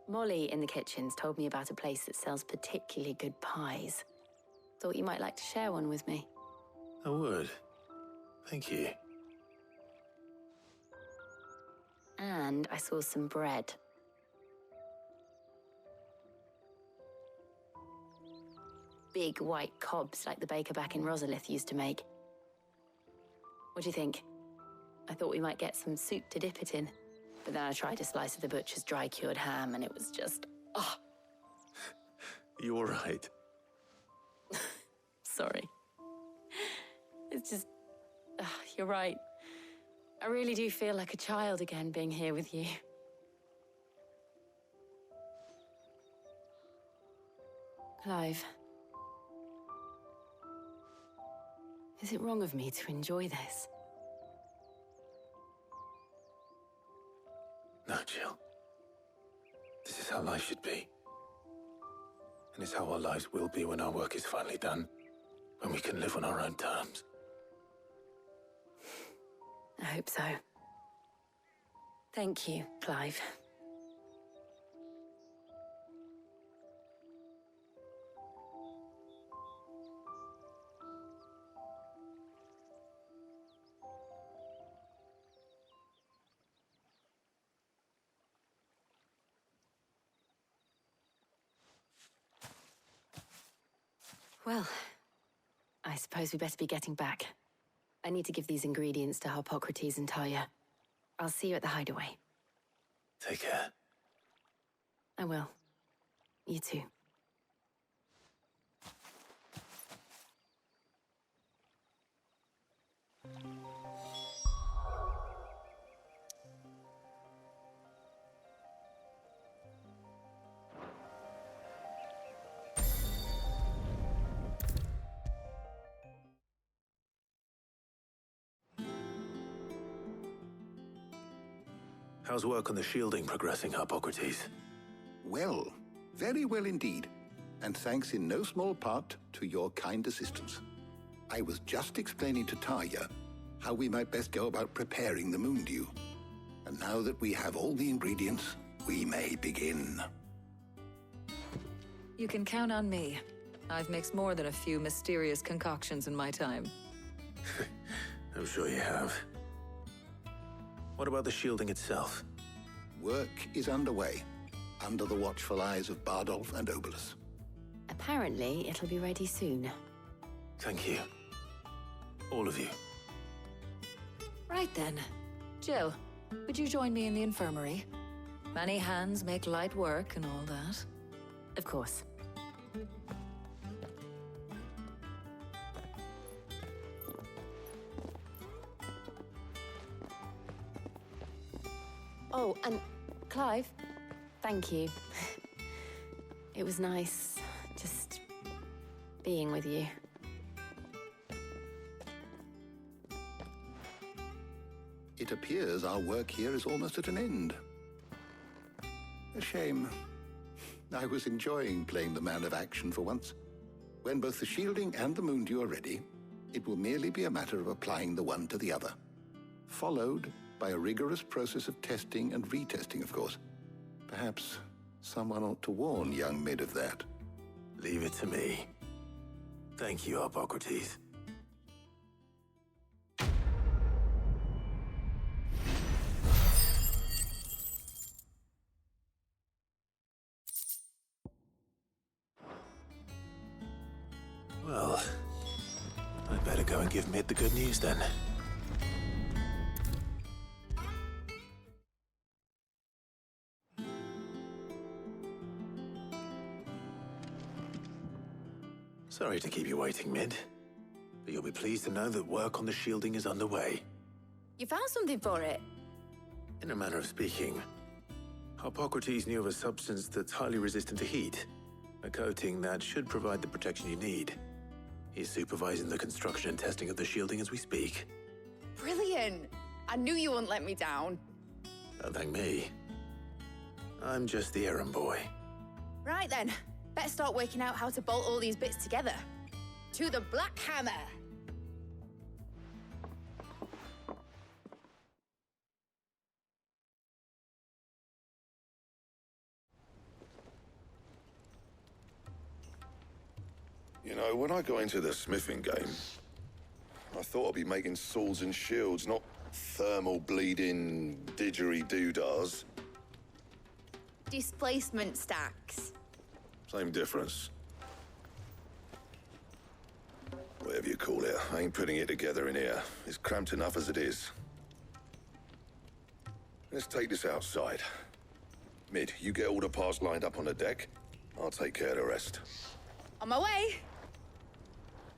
Molly in the kitchens told me about a place that sells particularly good pies. Thought you might like to share one with me. I would. Thank you. And I saw some bread. Big white cobs like the baker back in Rosalith used to make. What do you think? I thought we might get some soup to dip it in. But then I tried a slice of the butcher's dry-cured ham and it was just... oh! You all right? Sorry. It's just... you're right. I really do feel like a child again being here with you. Clive. Is it wrong of me to enjoy this? No, Jill. This is how life should be. And it's how our lives will be when our work is finally done. When we can live on our own terms. I hope so. Thank you, Clive. Well, I suppose we better be getting back. I need to give these ingredients to Harpocrates and Talia. I'll see you at the hideaway. Take care. I will. You too. How's work on the shielding progressing, Harpocrates? Well, very well indeed. And thanks in no small part to your kind assistance. I was just explaining to Talia how we might best go about preparing the moon dew. And now that we have all the ingredients, we may begin. You can count on me. I've mixed more than a few mysterious concoctions in my time. I'm sure you have. What about the shielding itself? Work is underway, under the watchful eyes of Bardolph and Obolus. Apparently, it'll be ready soon. Thank you. All of you. Right then. Jill, would you join me in the infirmary? Many hands make light work and all that. Of course. Oh, and Clive, thank you. It was nice just being with you. It appears our work here is almost at an end. A shame. I was enjoying playing the man of action for once. When both the shielding and the moon dew are ready, it will merely be a matter of applying the one to the other. Followed by a rigorous process of testing and retesting, of course. Perhaps someone ought to warn young Mid of that. Leave it to me. Thank you, Harpocrates. Well, I'd better go and give Mid the good news then. Sorry to keep you waiting, Mid. But you'll be pleased to know that work on the shielding is underway. You found something for it? In a manner of speaking, Harpocrates knew of a substance that's highly resistant to heat. A coating that should provide the protection you need. He's supervising the construction and testing of the shielding as we speak. Brilliant! I knew you wouldn't let me down. Don't thank me. I'm just the errand boy. Right then, Better start working out how to bolt all these bits together. To the Black Hammer! You know, when I got into the smithing game, I thought I'd be making swords and shields, not thermal bleeding didgeridoo-dahs. Displacement stacks. Same difference. Whatever you call it, I ain't putting it together in here. It's cramped enough as it is. Let's take this outside. Mid, you get all the parts lined up on the deck. I'll take care of the rest. On my way!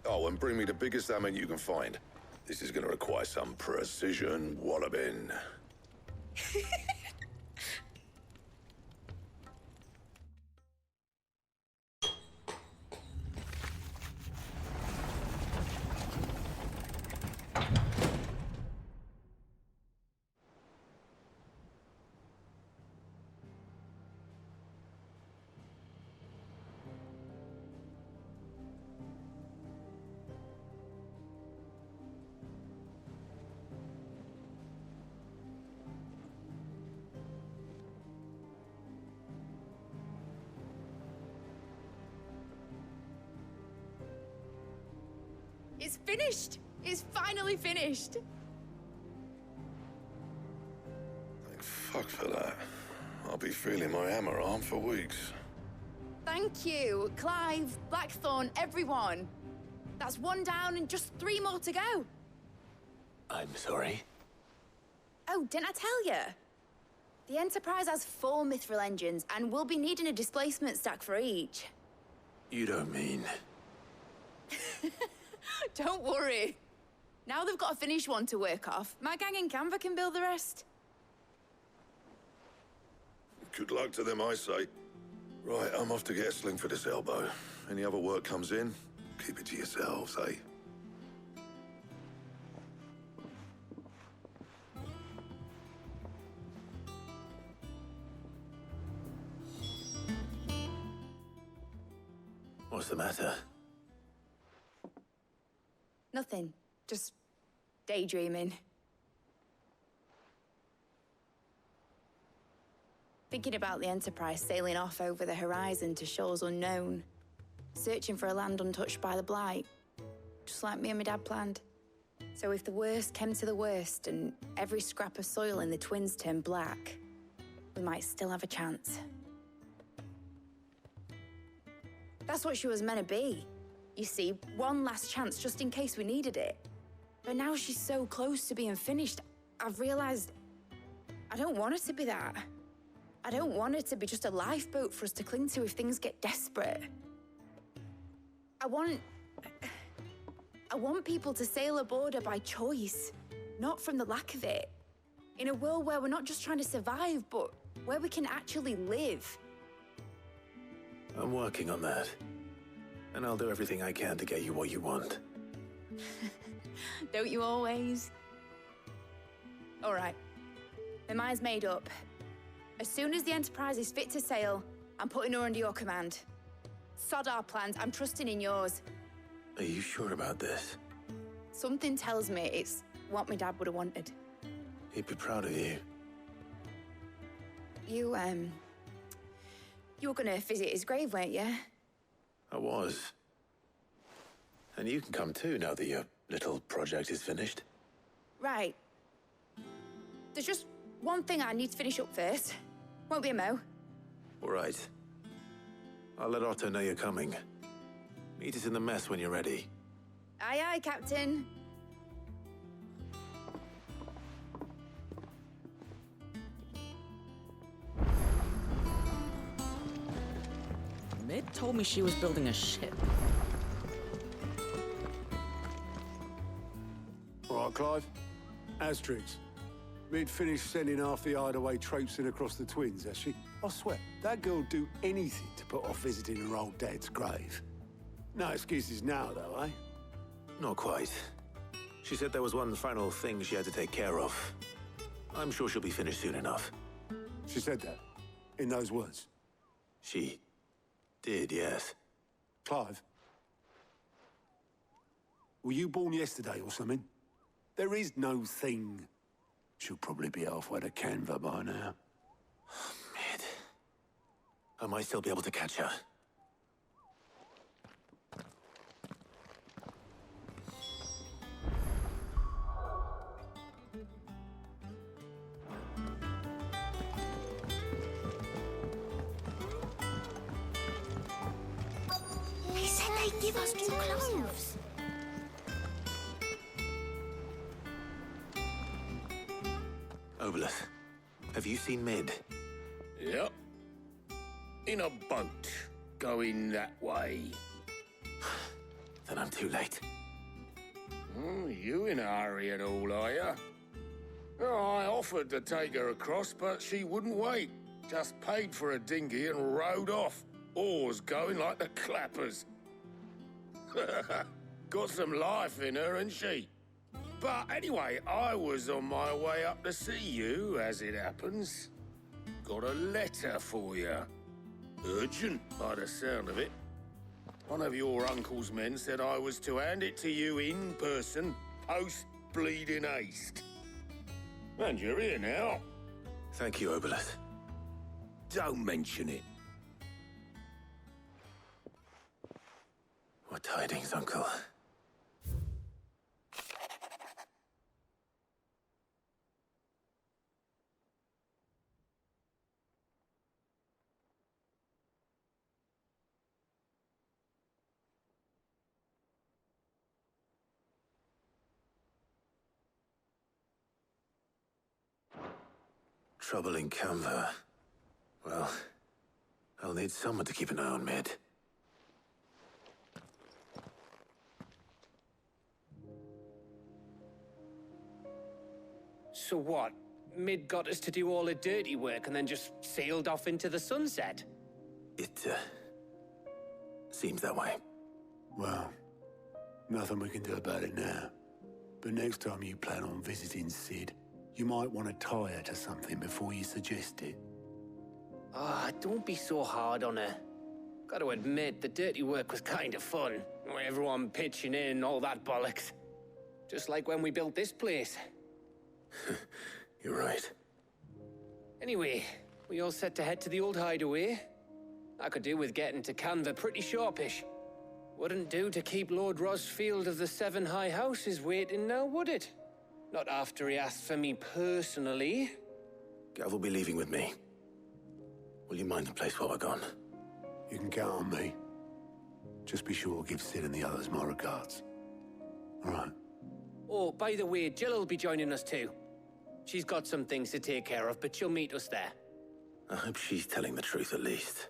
Oh, and bring me the biggest hammer you can find. This is gonna require some precision walloping. It's finished! It's finally finished! Thank fuck for that. I'll be feeling my hammer arm for weeks. Thank you, Clive, Blackthorn, everyone. That's one down and just 3 more to go. I'm sorry. Oh, didn't I tell you? The Enterprise has 4 mithril engines, and we'll be needing a displacement stack for each. You don't mean... Don't worry. Now they've got a finished one to work off, my gang in Canva can build the rest. Good luck to them, I say. Right, I'm off to get a sling for this elbow. Any other work comes in, keep it to yourselves, eh? What's the matter? Nothing. Just daydreaming. Thinking about the Enterprise sailing off over the horizon to shores unknown. Searching for a land untouched by the Blight. Just like me and my dad planned. So if the worst came to the worst and every scrap of soil in the Twins turned black, we might still have a chance. That's what she was meant to be. You see, one last chance just in case we needed it. But now she's so close to being finished, I've realized I don't want it to be that. I don't want it to be just a lifeboat for us to cling to if things get desperate. I want people to sail aboard her by choice, not from the lack of it. In a world where we're not just trying to survive, but where we can actually live. I'm working on that. And I'll do everything I can to get you what you want. Don't you always? All right. My mind's made up. As soon as the Enterprise is fit to sail, I'm putting her under your command. Sod our plans, I'm trusting in yours. Are you sure about this? Something tells me it's what my dad would have wanted. He'd be proud of you. You were gonna visit his grave, weren't you? I was. And you can come too now that your little project is finished. Right. There's just one thing I need to finish up first. Won't be a mo. All right. I'll let Otto know you're coming. Meet us in the mess when you're ready. Aye, aye, Captain. Mid told me she was building a ship. All right, Clive. Asterix. Mid finished sending half the hideaway traipsing across the Twins, has she? I swear, that girl'd do anything to put off visiting her old dad's grave. No excuses now, though, eh? Not quite. She said there was one final thing she had to take care of. I'm sure she'll be finished soon enough. She said that? In those words? She Did, yes. Clive? Were you born yesterday or something? There is no thing. She'll probably be halfway to Canva by now. Mid. I might still be able to catch her. They said they'd give us new clothes. Obelith, have you seen Mid? Yep. In a boat, going that way. Then I'm too late. Oh, you in a hurry at all, are you? Oh, I offered to take her across, but she wouldn't wait. Just paid for a dinghy and rowed off. Oars going like the clappers. Got some life in her, ain't she? But anyway, I was on my way up to see you, as it happens. Got a letter for you. Urgent, by the sound of it. One of your uncle's men said I was to hand it to you in person, post-bleeding haste. And you're here now. Thank you, Obelith. Don't mention it. What tidings, Uncle? Trouble in Canva. Well, I'll need someone to keep an eye on Mid. So what? Mid got us to do all the dirty work and then just sailed off into the sunset? It, seems that way. Well, nothing we can do about it now. But next time you plan on visiting Sid, you might want to tie her to something before you suggest it. Ah, don't be so hard on her. Got to admit, the dirty work was kind of fun. Everyone pitching in, all that bollocks. Just like when we built this place. You're right. Anyway, we all set to head to the old hideaway. I could do with getting to Canva pretty sharpish. Wouldn't do to keep Lord Rosfield of the Seven High Houses waiting now, would it? Not after he asked for me personally. Gav will be leaving with me. Will you mind the place while we're gone? You can count on me. Just be sure to give Sid and the others my regards. All right. Oh, by the way, Jill will be joining us too. She's got some things to take care of, but she'll meet us there. I hope she's telling the truth at least.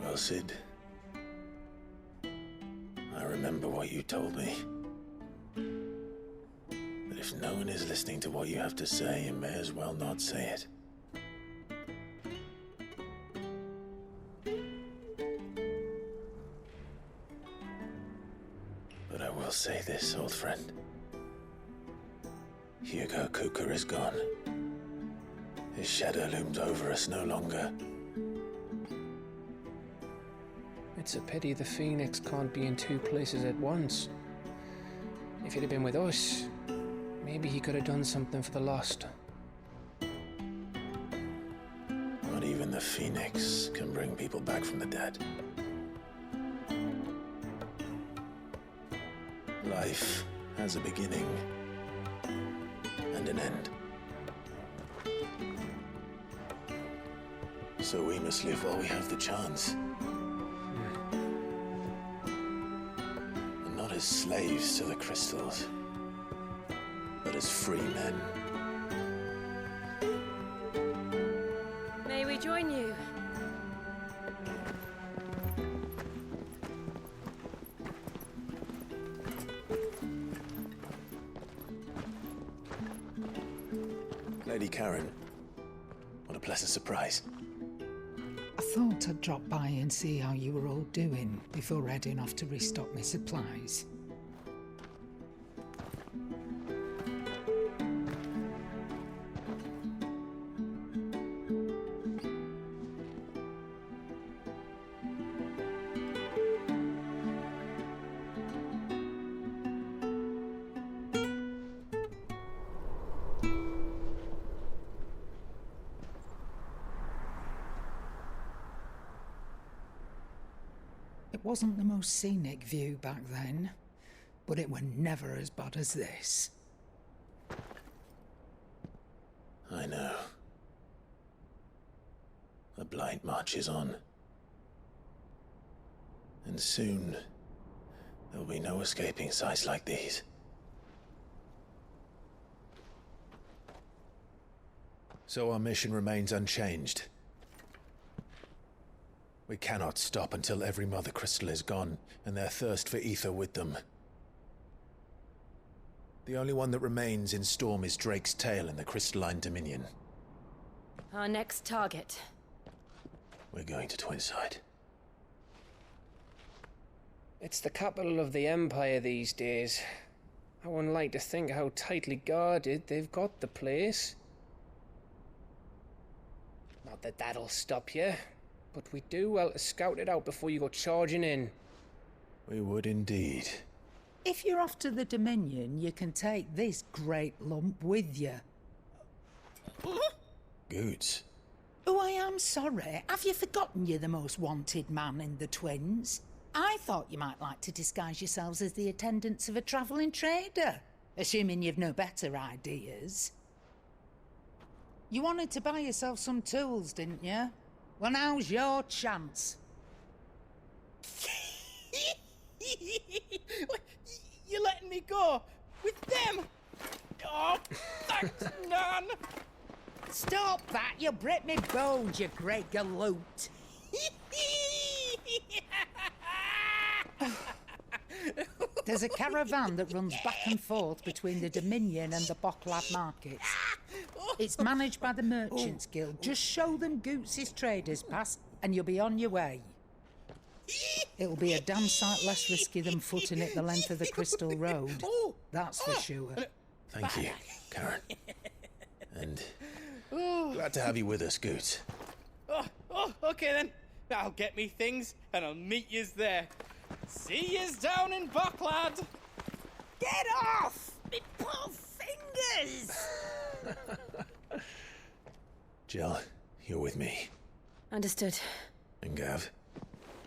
Well, Sid, I remember what you told me. That if no one is listening to what you have to say, you may as well not say it. But I will say this, old friend. Hugo Cooker is gone. His shadow looms over us no longer. It's a pity the Phoenix can't be in two places at once. If he'd have been with us, maybe he could have done something for the lost. the Phoenix can bring people back from the dead. Life has a beginning and an end. So we must live while we have the chance. And not as slaves to the crystals, but as free men. May we join you? Lady Karen, what a pleasant surprise. I thought I'd drop by and see how you were all doing before heading off to restock my supplies. It wasn't the most scenic view back then, but it were never as bad as this. I know. The Blight marches on. And soon, there'll be no escaping sights like these. So our mission remains unchanged. We cannot stop until every Mother Crystal is gone, and their thirst for ether with them. The only one that remains in Storm is Drake's tail in the Crystalline Dominion. Our next target. We're going to Twinside. It's the capital of the Empire these days. I wouldn't like to think how tightly guarded they've got the place. Not that that'll stop you, but we do well to scout it out before you go charging in. We would indeed. If you're off to the Dominion, you can take this great lump with you. Goods. Oh, I am sorry. Have you forgotten you're the most wanted man in the Twins? I thought you might like to disguise yourselves as the attendants of a travelling trader, assuming you've no better ideas. You wanted to buy yourself some tools, didn't you? Well, now's your chance. You're letting me go with them? Oh, thanks, Nan. Stop that! You'll break me bones, you great galoot. There's a caravan that runs back and forth between the Dominion and the Bocklad markets. It's managed by the Merchants Guild. Just show them Goots' traders pass and you'll be on your way. It'll be a damn sight less risky than footing it the length of the Crystal Road. That's for sure. Thank you, Karen. And glad to have you with us, Goots. Okay then. I'll get me things and I'll meet yous there. See yous down in Bocklad. Get off! Me poor fingers! Jill, you're with me. Understood. And Gav?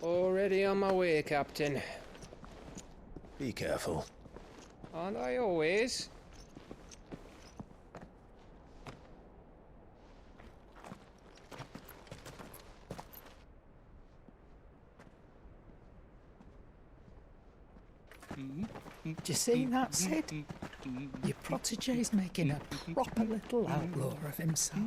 Already on my way, Captain. Be careful. Aren't I always? Do you see that, Sid? Your protege's making a proper little outlaw of himself.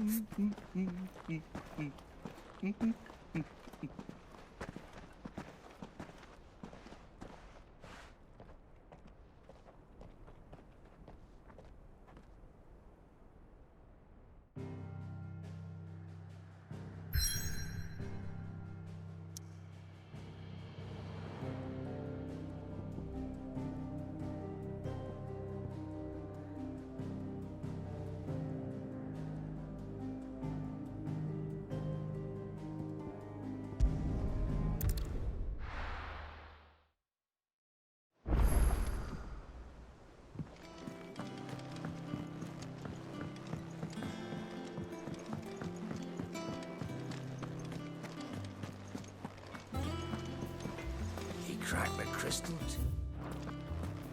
extract the crystals?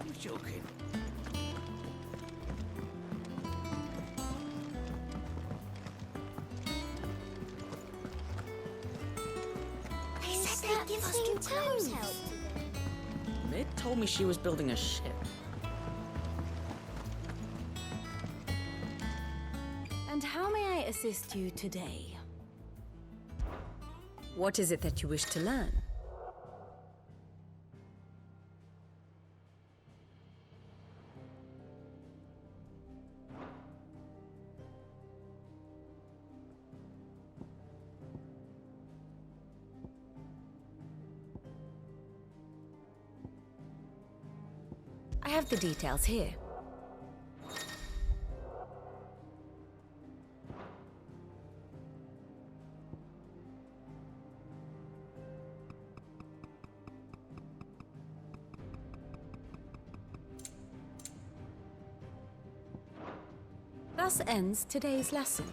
You joking? They said they'd give us new clothes. Mid told me she was building a ship. And how may I assist you today? What is it that you wish to learn? I have the details here. Thus ends today's lesson.